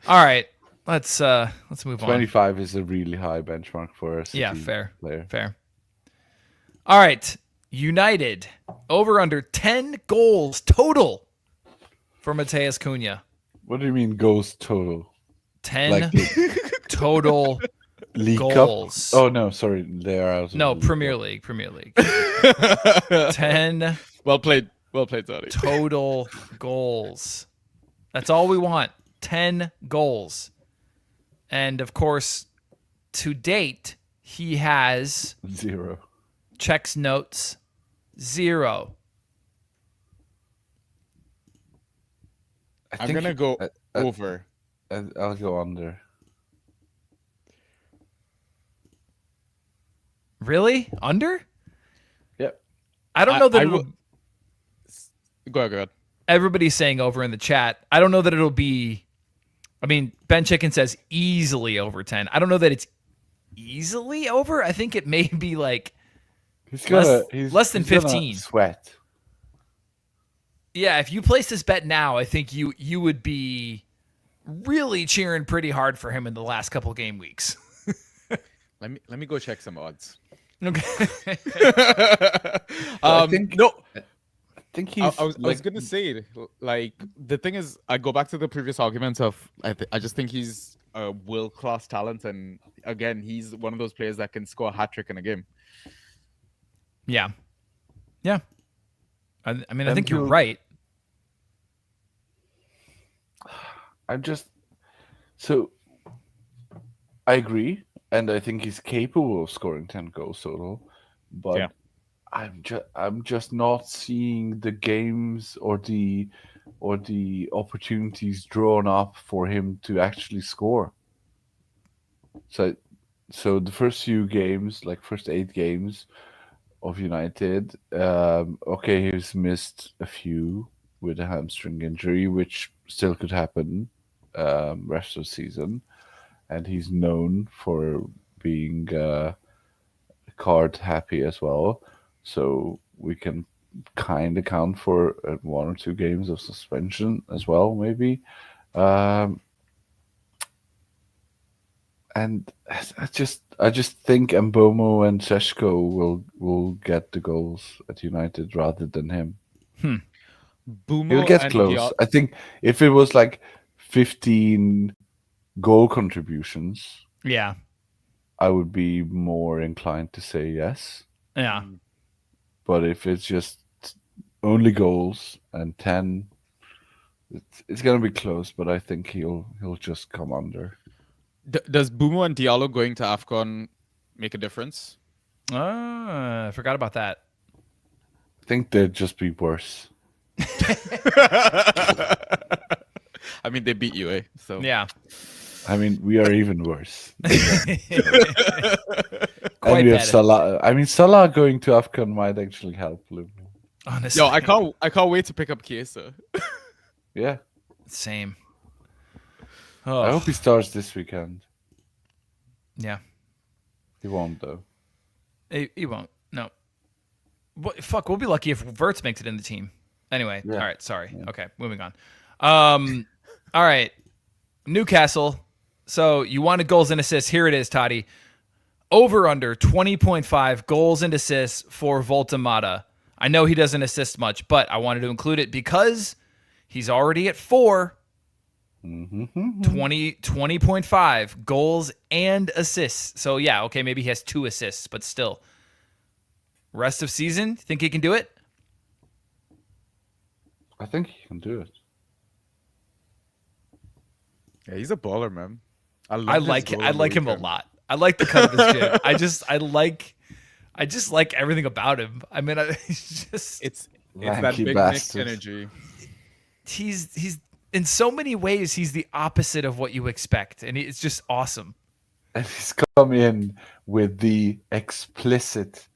All right. Let's move on. 25 is a really high benchmark for a City Yeah, fair. player. Fair. All right. United over under 10 goals total for Mateus Cunha. What do you mean goals total? 10 Like total League goals. Cup? Oh no, sorry, they are out. Of No, the League Premier Cup. League. Premier League. 10 Well played, Toddy. total goals. That's all we want. 10 goals. And of course, to date, he has 0. checks notes 0. I'm gonna go over. I'll go under. Really? Under? Yep. I don't know that I it'll, will- Go ahead. everybody's saying over in the chat. I don't know that it'll be. I mean, Ben Chicken says easily over 10. I don't know that it's easily over. I think it may be like, He's less than he's gonna 15. Sweat. yeah, if you place this bet now, I think you would be really cheering pretty hard for him in the last couple game weeks. Let me go check some odds. Okay. I think No, I think he's. I was gonna say, like, the thing is, I go back to the previous argument of I just think he's a world class talent, and again, he's one of those players that can score a hat trick in a game. Yeah. Yeah. I mean, I And think you're he'll- right. I'm just so. I agree, and I think he's capable of scoring 10 goals total, but Yeah. I'm just not seeing the games or the opportunities drawn up for him to actually score. So the first few games, like first 8 games of United, okay, he's missed a few with a hamstring injury, which still could happen rest of the season, and he's known for being card happy as well, so we can kind of count for 1 or 2 games of suspension as well, maybe. And I just think Mbomo and Šeško will get the goals at United rather than him. Boomo He'll get and close. Diallo- I think if it was like 15 goal contributions, Yeah. I would be more inclined to say yes. Yeah. But if it's just only goals and 10, it's going to be close. But I think he'll just come under. Does Boomo and Diallo going to AFCON make a difference? I forgot about that. I think they'd just be worse. I mean, they beat you, eh? So Yeah. I mean, we are even worse. Quite And we have bad. Salah. I mean, Salah going to AFCON might actually help Liverpool. Honestly. Yo, I can't wait to pick up Chiesa. Yeah. Same. I Oh, hope he starts this weekend. yeah. He won't, though. He won't. No. Fuck, we'll be lucky if Verts makes it in the team. Anyway, Yeah. all right, sorry. Okay, moving on. All right. Newcastle. So you wanted goals and assists. Here it is, Toddy. Over under 20.5 goals and assists for Volta-Mata. I know he doesn't assist much, but I wanted to include it because he's already at 4. Mm-hmm. 20.5 goals and assists. So yeah, okay, maybe he has 2 assists, but still. Rest of season, think he can do it? I think he can do it. Yeah, he's a baller, man. I like him a lot. I like the cut of his jib. I just like everything about him. I mean, It's that Lanky big bastard. Nick energy. he's in so many ways he's the opposite of what you expect, and it's just awesome. And he's come in with the explicit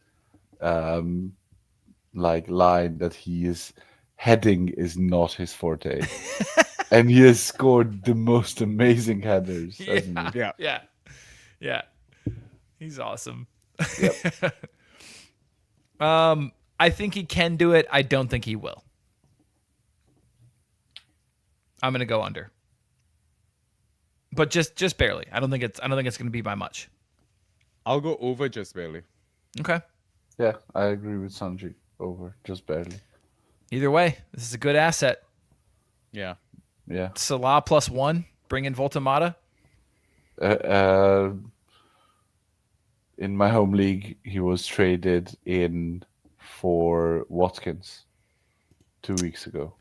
line that heading is not his forte. And he has scored the most amazing headers, hasn't he? Yeah. He's awesome. Yep. I think he can do it. I don't think he will. I'm gonna go under, but just barely. I don't think it's going to be by much. I'll go over just barely. Okay. Yeah, I agree with Sanjy. Over, just barely. Either way, this is a good asset. Yeah. Yeah. Salah +1. Bring in Voltamata. In my home league, he was traded in for Watkins 2 weeks ago.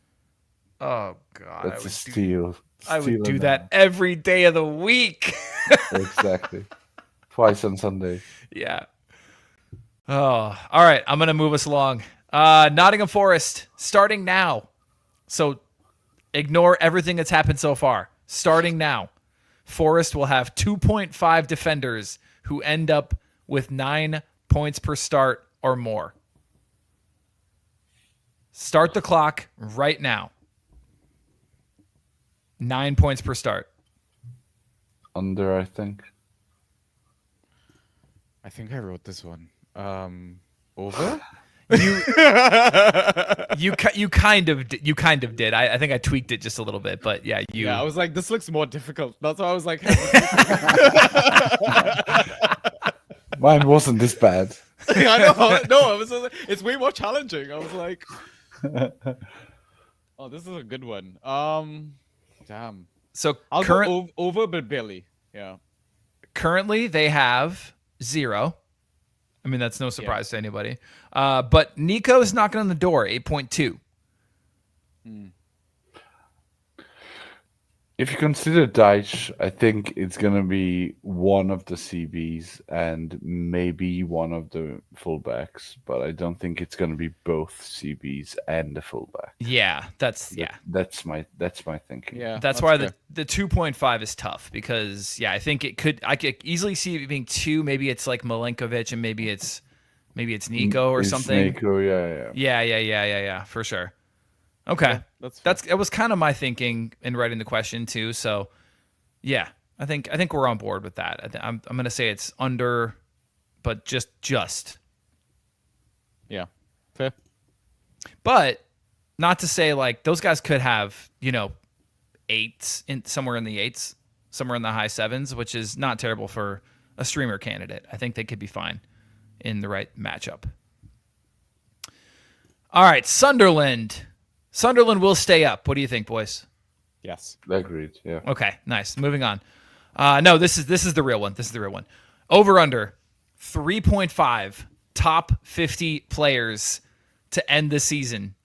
Oh God, That's a steal. I would Steal do in that every day of the week. Exactly. Twice on Sunday. Yeah. Oh, all right. I'm gonna move us along. Nottingham Forest starting now. So ignore everything that's happened so far. Starting now, Forest will have 2.5 defenders who end up with 9 points per start or more. Start the clock right now. 9 points per start. Under, I think. I think I wrote this one. Over? You kind of did. I think I tweaked it just a little bit, but yeah, you. Yeah, I was like, this looks more difficult. That's why I was like, Mine wasn't this bad. I know. No, it's way more challenging. I was like, oh, this is a good one. Damn. So I'll go over, but barely. Yeah. Currently, they have 0. I mean, that's no surprise to anybody. But Nico's knocking on the door, 8.2. If you consider Deitch, I think it's going to be one of the CBs and maybe one of the fullbacks, but I don't think it's going to be both CBs and the fullback. Yeah, that's my thinking. Yeah. That's why fair. the 2.5 is tough because I think I could easily see it being 2. Maybe it's like Milenkovic and maybe it's Nico or It's something. Nico, yeah. Yeah, for sure. Okay, that was kind of my thinking in writing the question too. So, yeah, I think we're on board with that. I'm gonna say it's under, but just. Yeah. Fair. But not to say like those guys could have 8s somewhere in the 8s, somewhere in the high 7s, which is not terrible for a streamer candidate. I think they could be fine in the right matchup. All right, Sunderland. Sunderland will stay up. What do you think, boys? Yes. Agreed, yeah. Okay, nice. Moving on. No, this is the real one. This is the real one. Over under 3.5 top 50 players to end the season.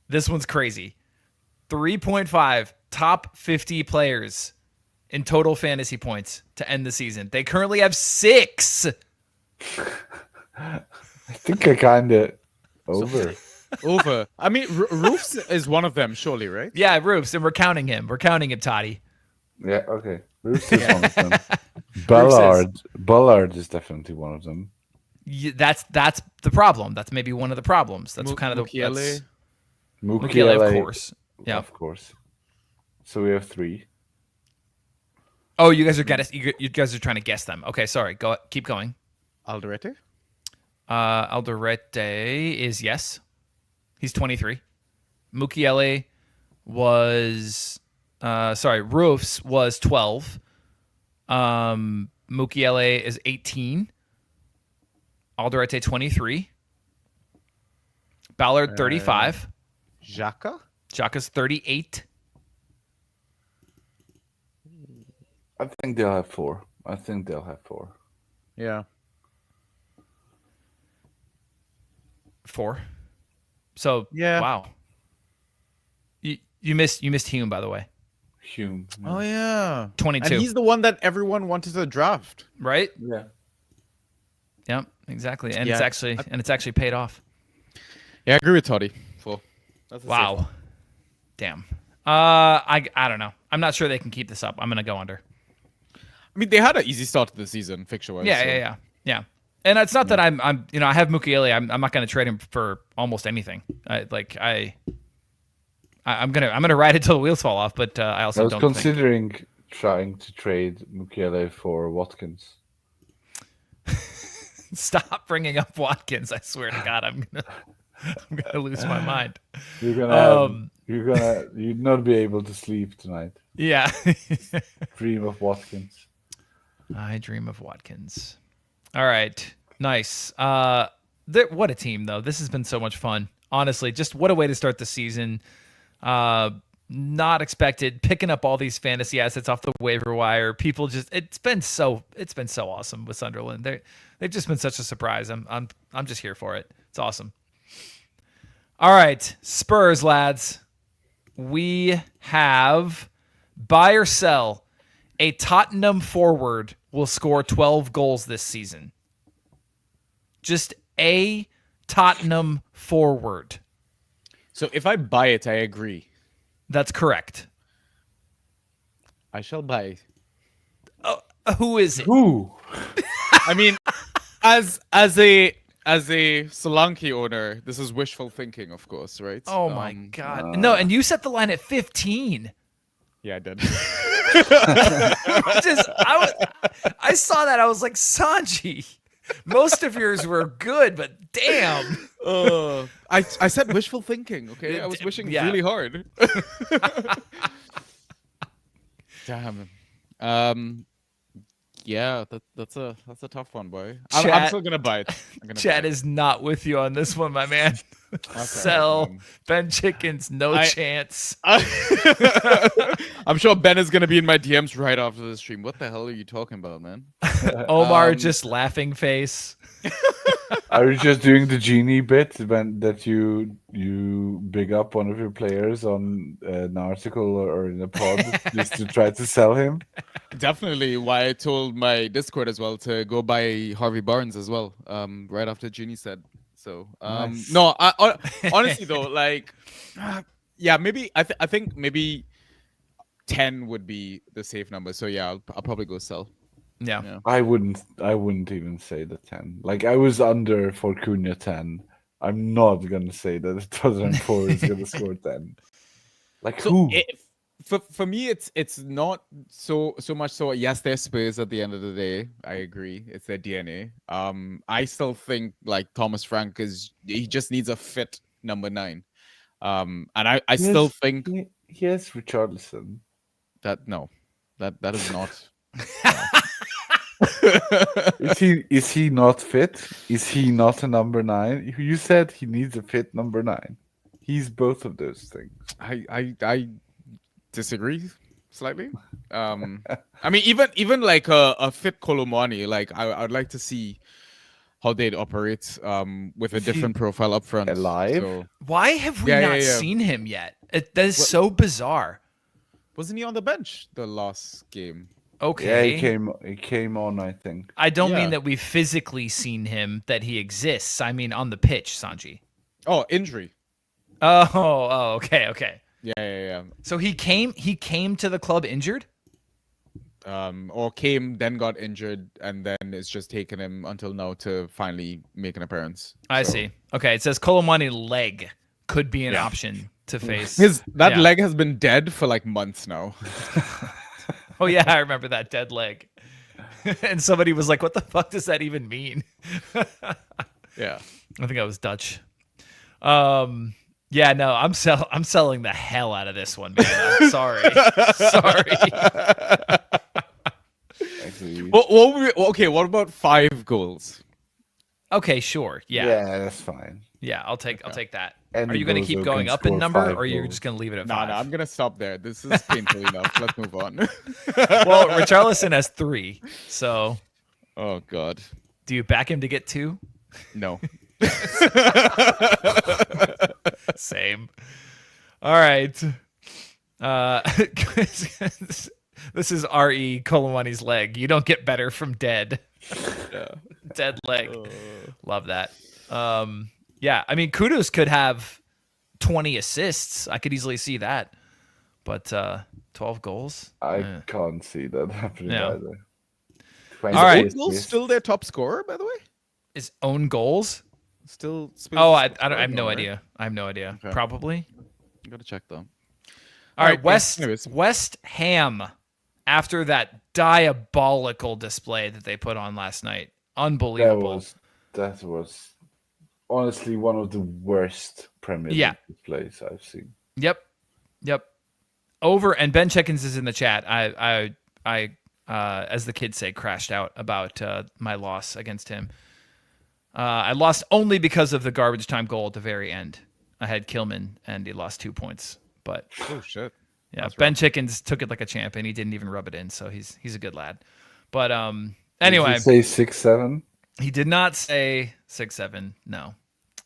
This one's crazy. 3.5 top 50 players in total fantasy points to end the season. They currently have 6. I think I kind of over. Over. I mean, Roofs is one of them, surely, right? Yeah, Roofs, and we're counting him. We're counting him, Toddy. Yeah, okay. Roos is one of them. Ballard is definitely one of them. That's the problem. That's maybe one of the problems. That's kind of the Mukiele. Mukiele, of course. Yeah, of course. So we have 3. Oh, you guys are trying to guess them. Okay, sorry. Keep going. Alderete? Alderete is yes. He's 23. Mukiele was Roofs was 12. Mukiele is 18. Alderete 23. Ballard 35. Xhaka? Xhaka's 38. I think they'll have 4. I think they'll have 4. Yeah. 4. So Yeah. wow. You missed Hume, by the way. Hume. Oh yeah. 22. And he's the one that everyone wanted to draft. Right? Yeah. Yep, exactly. And Yeah. it's actually paid off. Yeah, I agree with Toddy. 4. That's a safe Wow. one. Damn. I don't know. I'm not sure they can keep this up. I'm gonna go under. I mean, they had an easy start to the season, fixture-wise. Yeah. And it's not that I'm I have Mukiele. I'm not gonna trade him for almost anything. I'm gonna ride it till the wheels fall off. But I also I was don't considering trying to trade Mukiele for Watkins. Stop bringing up Watkins. I swear to God, I'm gonna lose my mind. You'd not be able to sleep tonight. Yeah. Dream of Watkins. I dream of Watkins. All right. Nice. What a team, though. This has been so much fun. Honestly, just what a way to start the season. Not expected. Picking up all these fantasy assets off the waiver wire. People it's been so awesome with Sunderland. They've just been such a surprise. I'm just here for it. It's awesome. All right, Spurs lads. We have buy or sell. A Tottenham forward will score 12 goals this season. Just a Tottenham forward. So if I buy it, I agree. That's correct. I shall buy. Who is it? Who? I mean, as a Solanke owner, this is wishful thinking, of course, right? Oh my God. No, and you set the line at 15. Yeah, I did. I saw that. I was like, Sanjy, most of yours were good, but damn. I said wishful thinking, okay? I was wishing really hard. Damn. Yeah, that's a tough one, boy. I'm still gonna buy it. Chad is not with you on this one, my man. Okay, Sell Ben Chickens, no chance. I'm sure Ben is gonna be in my DMs right after the stream. What the hell are you talking about, man? Omar just laughing face. Are you just doing the Genie bit that you big up one of your players on an article or in a pod just to try to sell him? Definitely why I told my Discord as well to go buy Harvey Barnes as well, right after Genie said. So, Nice. no, honestly though, like, yeah, maybe I think maybe 10 would be the safe number. So yeah, I'll probably go sell. Yeah. I wouldn't even say the 10. Like I was under for Cunha 10. I'm not gonna say that Tottenham 4 is gonna score 10. Like So who? For me, it's not so much so. Yes, they're Spurs at the end of the day. I agree. It's their DNA. I still think like Thomas Frank he just needs a fit number 9. And I still think he has Richarlison. that that is not. Is he not fit? Is he not a number 9? You said he needs a fit number 9. He's both of those things. I disagree slightly. I mean, even like a fit Colomani, like I'd like to see how they'd operate with a different profile up front. Alive? So, Why have we not seen him yet? That is so bizarre. wasn't he on the bench the last game? Okay. Yeah, he came on, I think. I don't Yeah. mean that we've physically seen him, that he exists. I mean on the pitch, Sanjy. Oh, injury. Oh, okay. Yeah. So he came to the club injured? Or came, then got injured, and then it's just taken him until now to finally make an appearance. I see. Okay, it says Colomani leg could be an option to face. That leg has been dead for like months now. Oh yeah, I remember that dead leg. And somebody was like, "What the fuck does that even mean?" Yeah. I think I was Dutch. Yeah, no, I'm selling the hell out of this one, man. I'm sorry. Actually, Okay, what about 5 goals? Okay, sure. Yeah. yeah, that's fine. Yeah, I'll take that. Any Are you going to bozo keep going can up in score number, 5 or are you goals. just going to leave it at No, 5? no, I'm gonna stop there. This is painful enough. Let's move on. Well, Richarlison has 3, so Oh God, do you back him to get 2? no. Same. All right. This is R.E. Colomani's leg. You don't get better from dead. Yeah. Dead leg. Love that. Yeah, I mean, Kudus could have 20 assists. I could easily see that. But 12 goals? I can't see that happening Yeah. either. All right. Oden's still their top scorer, by the way. Is own goals? Still. Oh, I have no idea. I have no idea. Okay. Probably. Gotta check though. All right, anyways. West Ham, after that diabolical display that they put on last night, unbelievable. That was honestly one of the worst Premier League displays I've seen. Yep. Over, and Ben Chickens is in the chat. I as the kids say, crashed out about my loss against him. I lost only because of the garbage time goal at the very end. I had Kilman, and he lost 2 points. But Oh shit. yeah, That's Ben Chickens took it like a champ, and he didn't even rub it in. So he's a good lad. But anyway, Did you say 6-7? he did not say 6-7. No.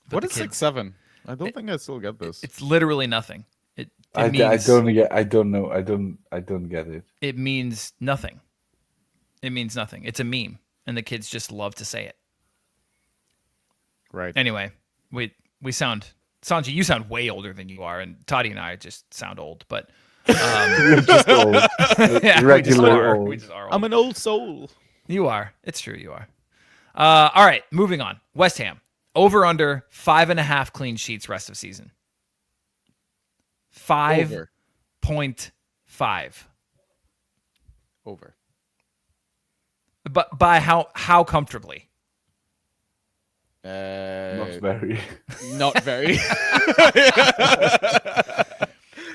But What the is kid- 6-7? I don't think I still get this. It's literally nothing. It I means don't know. I don't get it. it means nothing. It means nothing. It's a meme, and the kids just love to say it. Right. Anyway, we sound, Sanjy, you sound way older than you are, and Toddy and I just sound old, but You're just old. yeah, Regular old. we just are old. I'm an old soul. You are. It's true. You are. All right, moving on. West Ham over under 5.5 clean sheets rest of season. 5.5. Over. But by how comfortably? Not very. Not very.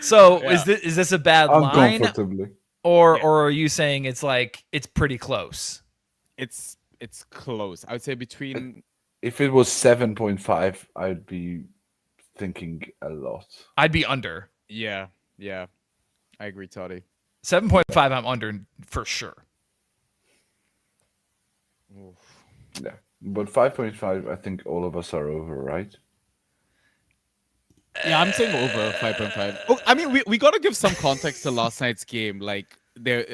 So Yeah. is this a bad line, Uncomfortably. or are you saying it's like it's pretty close? It's close. I would say between. If it was 7.5, I'd be thinking a lot. I'd be under. Yeah. I agree, Toddy. 7.5 I'm under for sure. Yeah. But 5.5, I think all of us are over, right? Yeah, I'm saying over 5.5. Oh, I mean, we got to give some context to last night's game. Like, the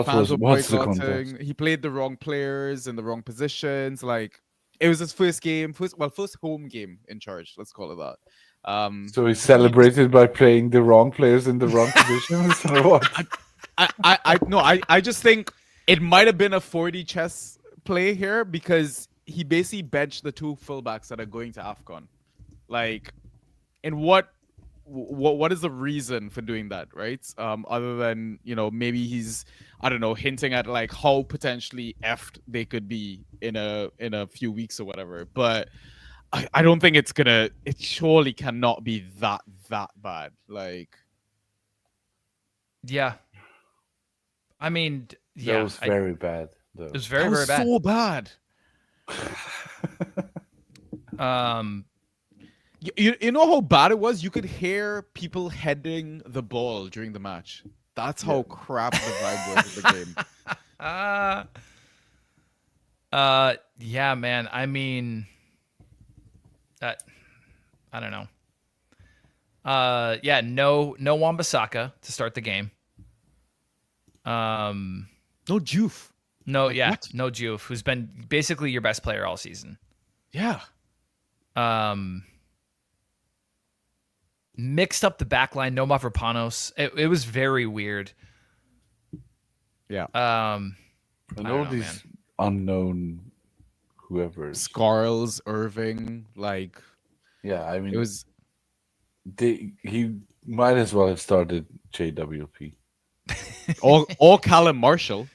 fans were what's the boycotting. context? He played the wrong players in the wrong positions. Like, it was his first home game in charge. Let's call it that. So he celebrated by playing the wrong players in the wrong positions, or what? I just think it might have been a 40 chess play here because he basically benched the 2 fullbacks that are going to AFCON. Like, and what is the reason for doing that, right? Other than, maybe he's, I don't know, hinting at like how potentially effed they could be in a few weeks or whatever. But I don't think it surely cannot be that bad. Like, Yeah. I mean, yeah. That was very bad, though. It was very, that was very bad. so bad. You know how bad it was? You could hear people heading the ball during the match. That's how crap the vibe was of the game. Yeah, man. I mean, I don't know. Yeah, no Wan-Bissaka to start the game. No Juve. No, yeah, what? no Juve, who's been basically your best player all season. Yeah. Mixed up the back line, no Mavropanos. It was very weird. Yeah. And I all don't know, these unknown whoever. Scarles, Irving, like Yeah, I mean, it was. he might as well have started JWP. Or Callum Marshall.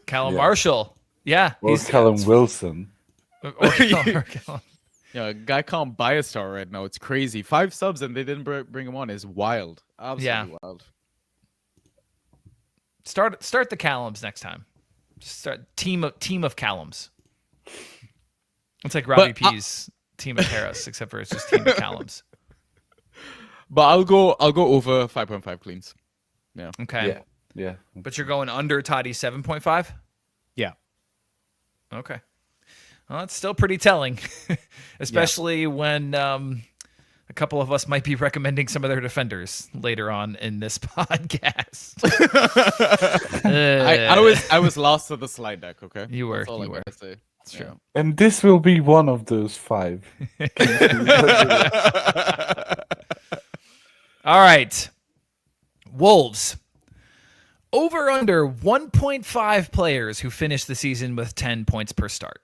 Callum Yeah. Marshall. Yeah. Or Callum Wilson. or Callum. Yeah, a guy can't buy a star right now. It's crazy. 5 subs and they didn't bring him on is wild. Absolutely wild. Start the Callums next time. Start team of Callums. It's like Robbie P's team of Harris, except for it's just team of Callums. But I'll go over 5.5 cleans. Yeah. Okay. Yeah. But you're going under Toddy's 7.5? Yeah. Okay. Well, that's still pretty telling, especially when a couple of us might be recommending some of their defenders later on in this podcast. I was last to the slide deck, okay? You were. That's all You were. I gotta say. It's true. And this will be one of those 5. All right. Wolves. Over under 1.5 players who finished the season with 10 points per start.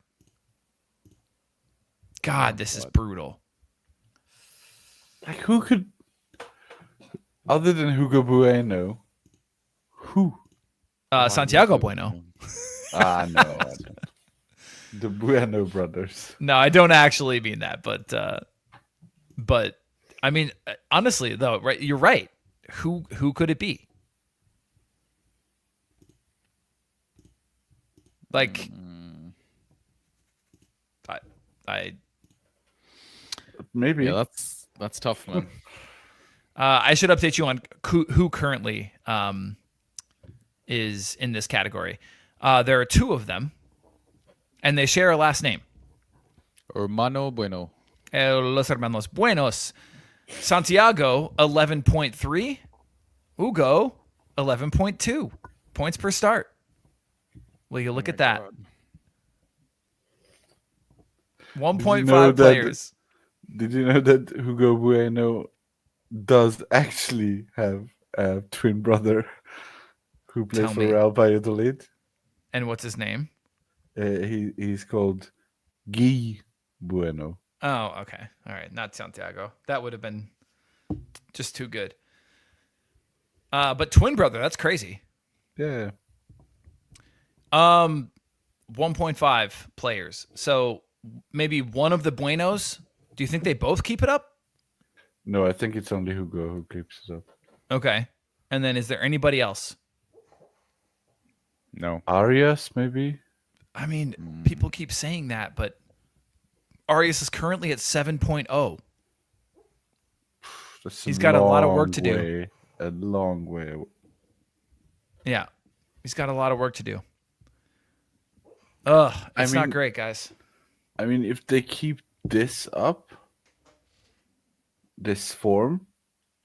God, this is brutal. Like, who could, other than Hugo Bueno, who? Santiago Bueno. No, I don't. The Bueno brothers. No, I don't actually mean that, but I mean, honestly though, right? You're right. Who could it be? Like, I Maybe. Yeah, that's tough, man. I should update you on who currently is in this category. There are 2 of them, and they share a last name. Hermano Bueno. Los Hermanos Buenos. Santiago, 11.3. Hugo, 11.2 points per start. Will you look at that? God. 1.5 players. Did you know that Hugo Bueno does actually have a twin brother who plays Tell for me. Real Valladolid? And what's his name? He's called Guy Bueno. Oh, okay. All right. Not Santiago. That would have been just too good. But twin brother, that's crazy. Yeah. 1.5 players. So maybe one of the Buenos. Do you think they both keep it up? No, I think it's only Hugo who keeps it up. Okay. And then is there anybody else? No. Arias, maybe? I mean, people keep saying that, but Arias is currently at 7.0. He's got a lot of work to do. A long way. Yeah. He's got a lot of work to do. It's not great, guys. I mean, if they keep this up, this form,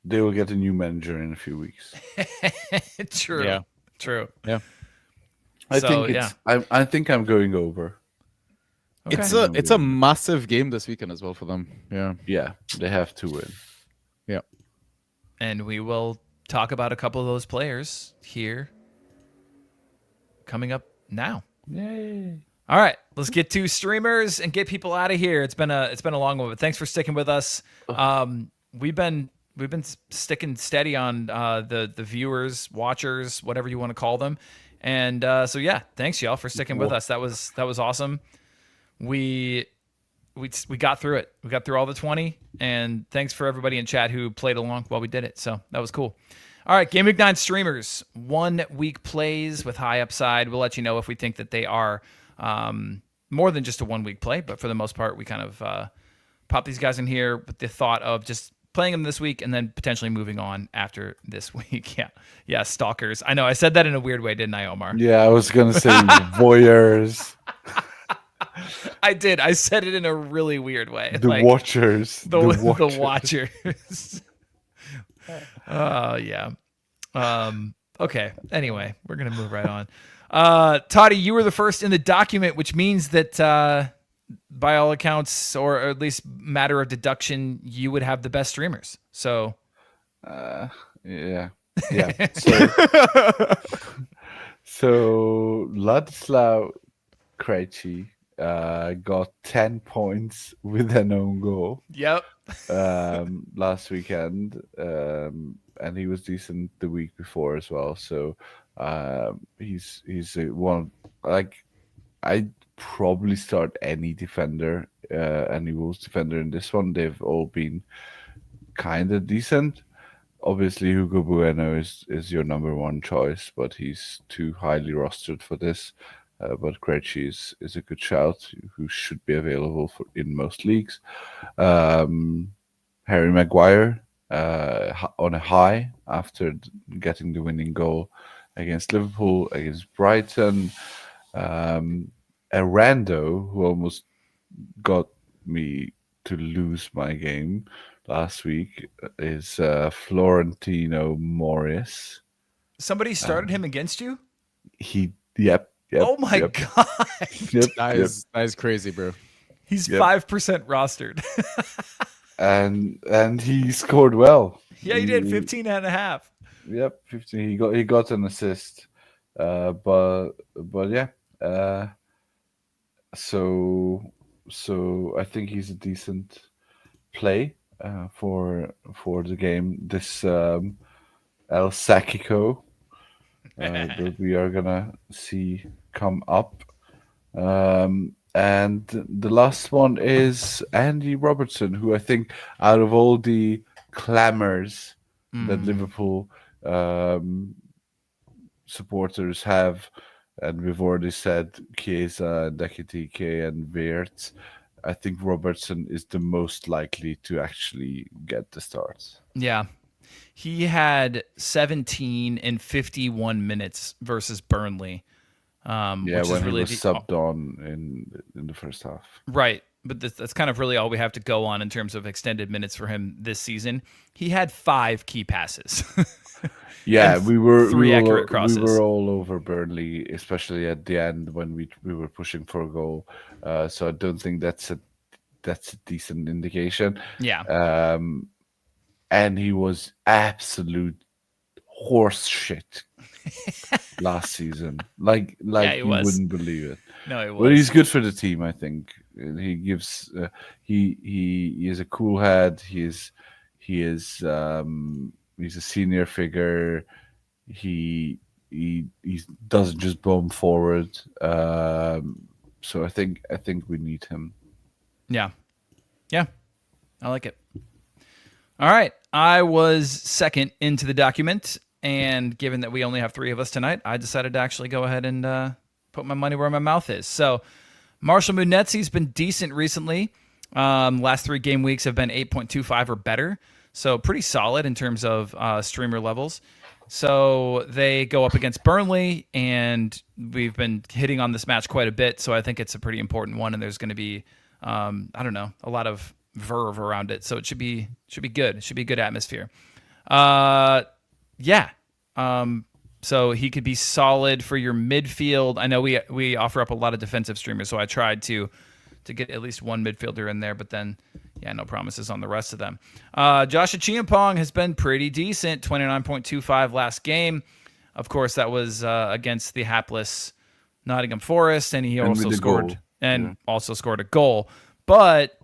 they will get a new manager in a few weeks. True. Yeah. True. Yeah. I think I'm going over. Okay. It's a massive game this weekend as well for them. Yeah. Yeah, they have to win. Yeah. And we will talk about a couple of those players here coming up now. Yay. All right, let's get to streamers and get people out of here. It's been a long one, but thanks for sticking with us. We've been sticking steady on the viewers, watchers, whatever you want to call them. And so yeah, thanks y'all for sticking with us. That was awesome. We got through it. We got through all the 20, and thanks for everybody in chat who played along while we did it. So that was cool. All right, Gameweek9 streamers, 1 week plays with high upside. We'll let you know if we think that they are more than just a 1 week play, but for the most part, we kind of pop these guys in here with the thought of just playing them this week and then potentially moving on after this week. Yeah, stalkers. I know I said that in a weird way, didn't I, Omar? Yeah, I was gonna say voyeurs. I did. I said it in a really weird way. The watchers. The watchers. Oh, yeah. Okay. Anyway, we're going to move right on. Toddy, you were the first in the document, which means that by all accounts, or at least matter of deduction, you would have the best streamers. So, Yeah. So Ladislav Krejci got 10 points with an own goal. Yep. Last weekend, and he was decent the week before as well. So he's one, like, I'd probably start any defender, any Wolves defender in this one. They've all been kind of decent. Obviously, Hugo Bueno is your number one choice, but he's too highly rostered for this. but Krejci is a good shout who should be available in most leagues. Harry Maguire on a high after getting the winning goal against Liverpool, against Brighton. A rando who almost got me to lose my game last week is Florentino Morris. Somebody started him against you? Yep. Oh my god. Yep. That is crazy, bro. He's 5% rostered. and he scored well. Yeah, he did 15 and a half. Yep, 15. He got an assist. But yeah. So I think he's a decent play for the game. This El Sakico that we are gonna see come up. And the last one is Andy Robertson, who I think out of all the clamors that Liverpool supporters have, and we've already said Chiesa, Deketike, and Wirtz, I think Robertson is the most likely to actually get the starts. Yeah. He had 17 in 51 minutes versus Burnley. Yeah, which when is really he was subbed on in the first half. Right. But that's kind of really all we have to go on in terms of extended minutes for him this season. He had 5 key passes. Yeah, we were accurate crosses. We were all over Burnley, especially at the end when we were pushing for a goal. So I don't think that's a decent indication. Yeah. And he was absolute horse shit last season. Like Yeah, you wouldn't believe it. No, it was. But he's good for the team, I think. He gives he is a cool head. He's a senior figure. He doesn't just bomb forward. So I think we need him. Yeah. Yeah. I like it. All right. I was second into the document, and given that we only have 3 of us tonight, I decided to actually go ahead and put my money where my mouth is. So Marshall Munetzi's been decent recently. Last 3 game weeks have been 8.25 or better. So pretty solid in terms of streamer levels. So they go up against Burnley, and we've been hitting on this match quite a bit. So I think it's a pretty important one, and there's going to be, a lot of verve around it. So it should be good. It should be a good atmosphere. Yeah. So he could be solid for your midfield. I know we offer up a lot of defensive streamers, so I tried to get at least one midfielder in there, but then, yeah, no promises on the rest of them. Joshua Chiampong has been pretty decent, 29.25 last game. Of course, that was against the hapless Nottingham Forest, and he also scored also scored a goal. But,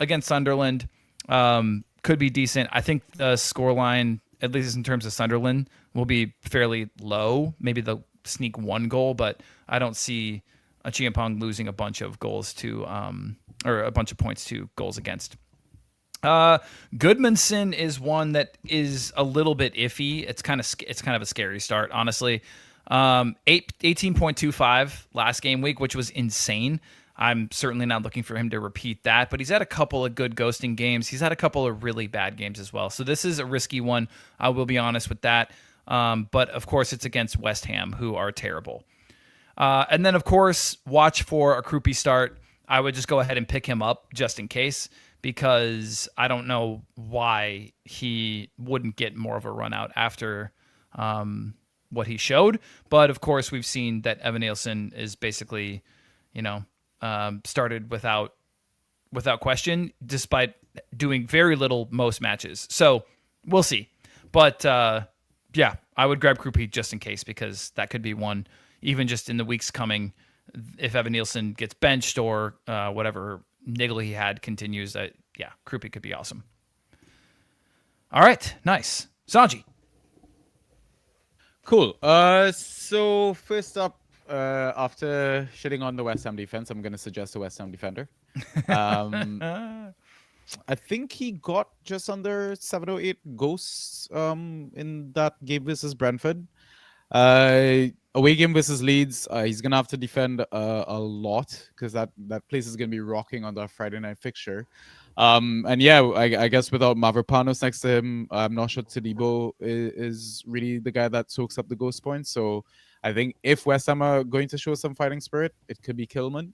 against Sunderland, could be decent. I think the scoreline, at least in terms of Sunderland, will be fairly low. Maybe they'll sneak 1 goal, but I don't see a Chiampong losing a bunch of goals to, or a bunch of points to goals against. Goodmanson is one that is a little bit iffy. It's kind of a scary start, honestly. 18.25 last game week, which was insane. I'm certainly not looking for him to repeat that, but he's had a couple of good ghosting games. He's had a couple of really bad games as well. So this is a risky one. I will be honest with that. But of course, it's against West Ham, who are terrible. And then, of course, watch for a Krupi start. I would just go ahead and pick him up just in case, because I don't know why he wouldn't get more of a run out after what he showed. But, of course, we've seen that Evan Nielsen is basically, started without question, despite doing very little most matches. So we'll see. But, yeah, I would grab Krupi just in case, because that could be one, even just in the weeks coming, if Evan Nielsen gets benched or whatever niggle he had continues. Yeah, Krupi could be awesome. All right, nice. Sanjy. Cool. So first up, after shitting on the West Ham defense, I'm going to suggest a West Ham defender. I think he got just under 7 or 8 ghosts in that game versus Brentford. away game versus Leeds. He's gonna have to defend a lot because that place is gonna be rocking on the Friday night fixture. And yeah, I guess without Mavropanos next to him, I'm not sure Todibo is really the guy that soaks up the ghost points. So I think if West Ham are going to show some fighting spirit, it could be Kilman.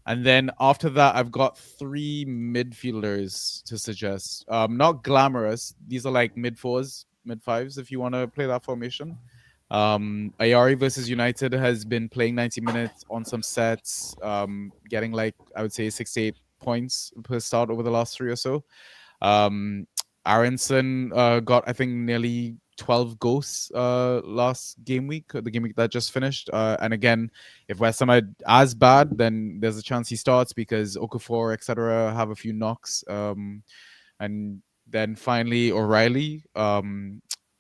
And then after that, I've got 3 midfielders to suggest. Not glamorous. These are like mid-4s, mid-5s if you want to play that formation. Ayari versus United has been playing 90 minutes on some sets, getting like, I would say 6 to 8 points per start over the last 3 or so. Aronson got, I think, nearly 12 ghosts last game week, the game week that just finished. And again, if West Ham are as bad, then there's a chance he starts because Okafor, etc., have a few knocks. And then finally, O'Reilly.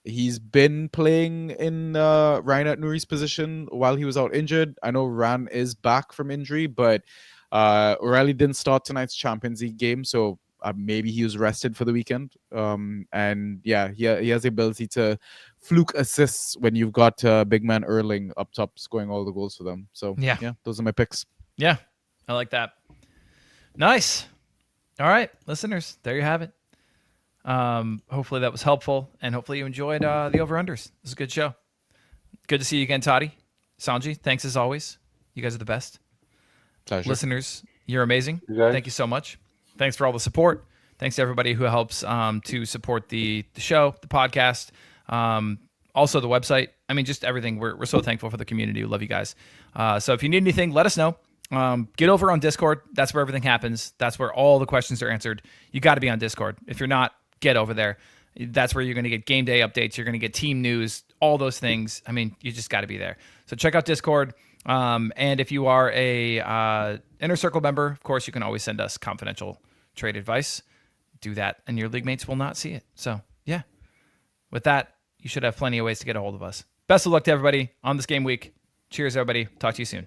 He's been playing in Reinhard Nuri's position while he was out injured. I know Ran is back from injury, but O'Reilly didn't start tonight's Champions League game, so maybe he was rested for the weekend. And yeah, he has the ability to fluke assists when you've got big man Erling up top scoring all the goals for them. So yeah, those are my picks. Yeah, I like that. Nice. All right, listeners, there you have it. Hopefully that was helpful, and hopefully you enjoyed the over-unders. This is a good show. Good to see you again, Toddy. Sanjy, thanks as always. You guys are the best. Pleasure. Listeners, you're amazing. Thank you so much. Thanks for all the support. Thanks to everybody who helps to support the show, the podcast, also the website. I mean, just everything. We're so thankful for the community. We love you guys. So if you need anything, let us know. Get over on Discord. That's where everything happens. That's where all the questions are answered. You got to be on Discord. If you're not, get over there. That's where you're going to get game day updates. You're going to get team news, all those things. I mean, you just got to be there. So check out Discord. And if you are a Inner Circle member, of course, you can always send us confidential trade advice. Do that, and your league mates will not see it. So, yeah. With that, you should have plenty of ways to get a hold of us. Best of luck to everybody on this game week. Cheers, everybody. Talk to you soon.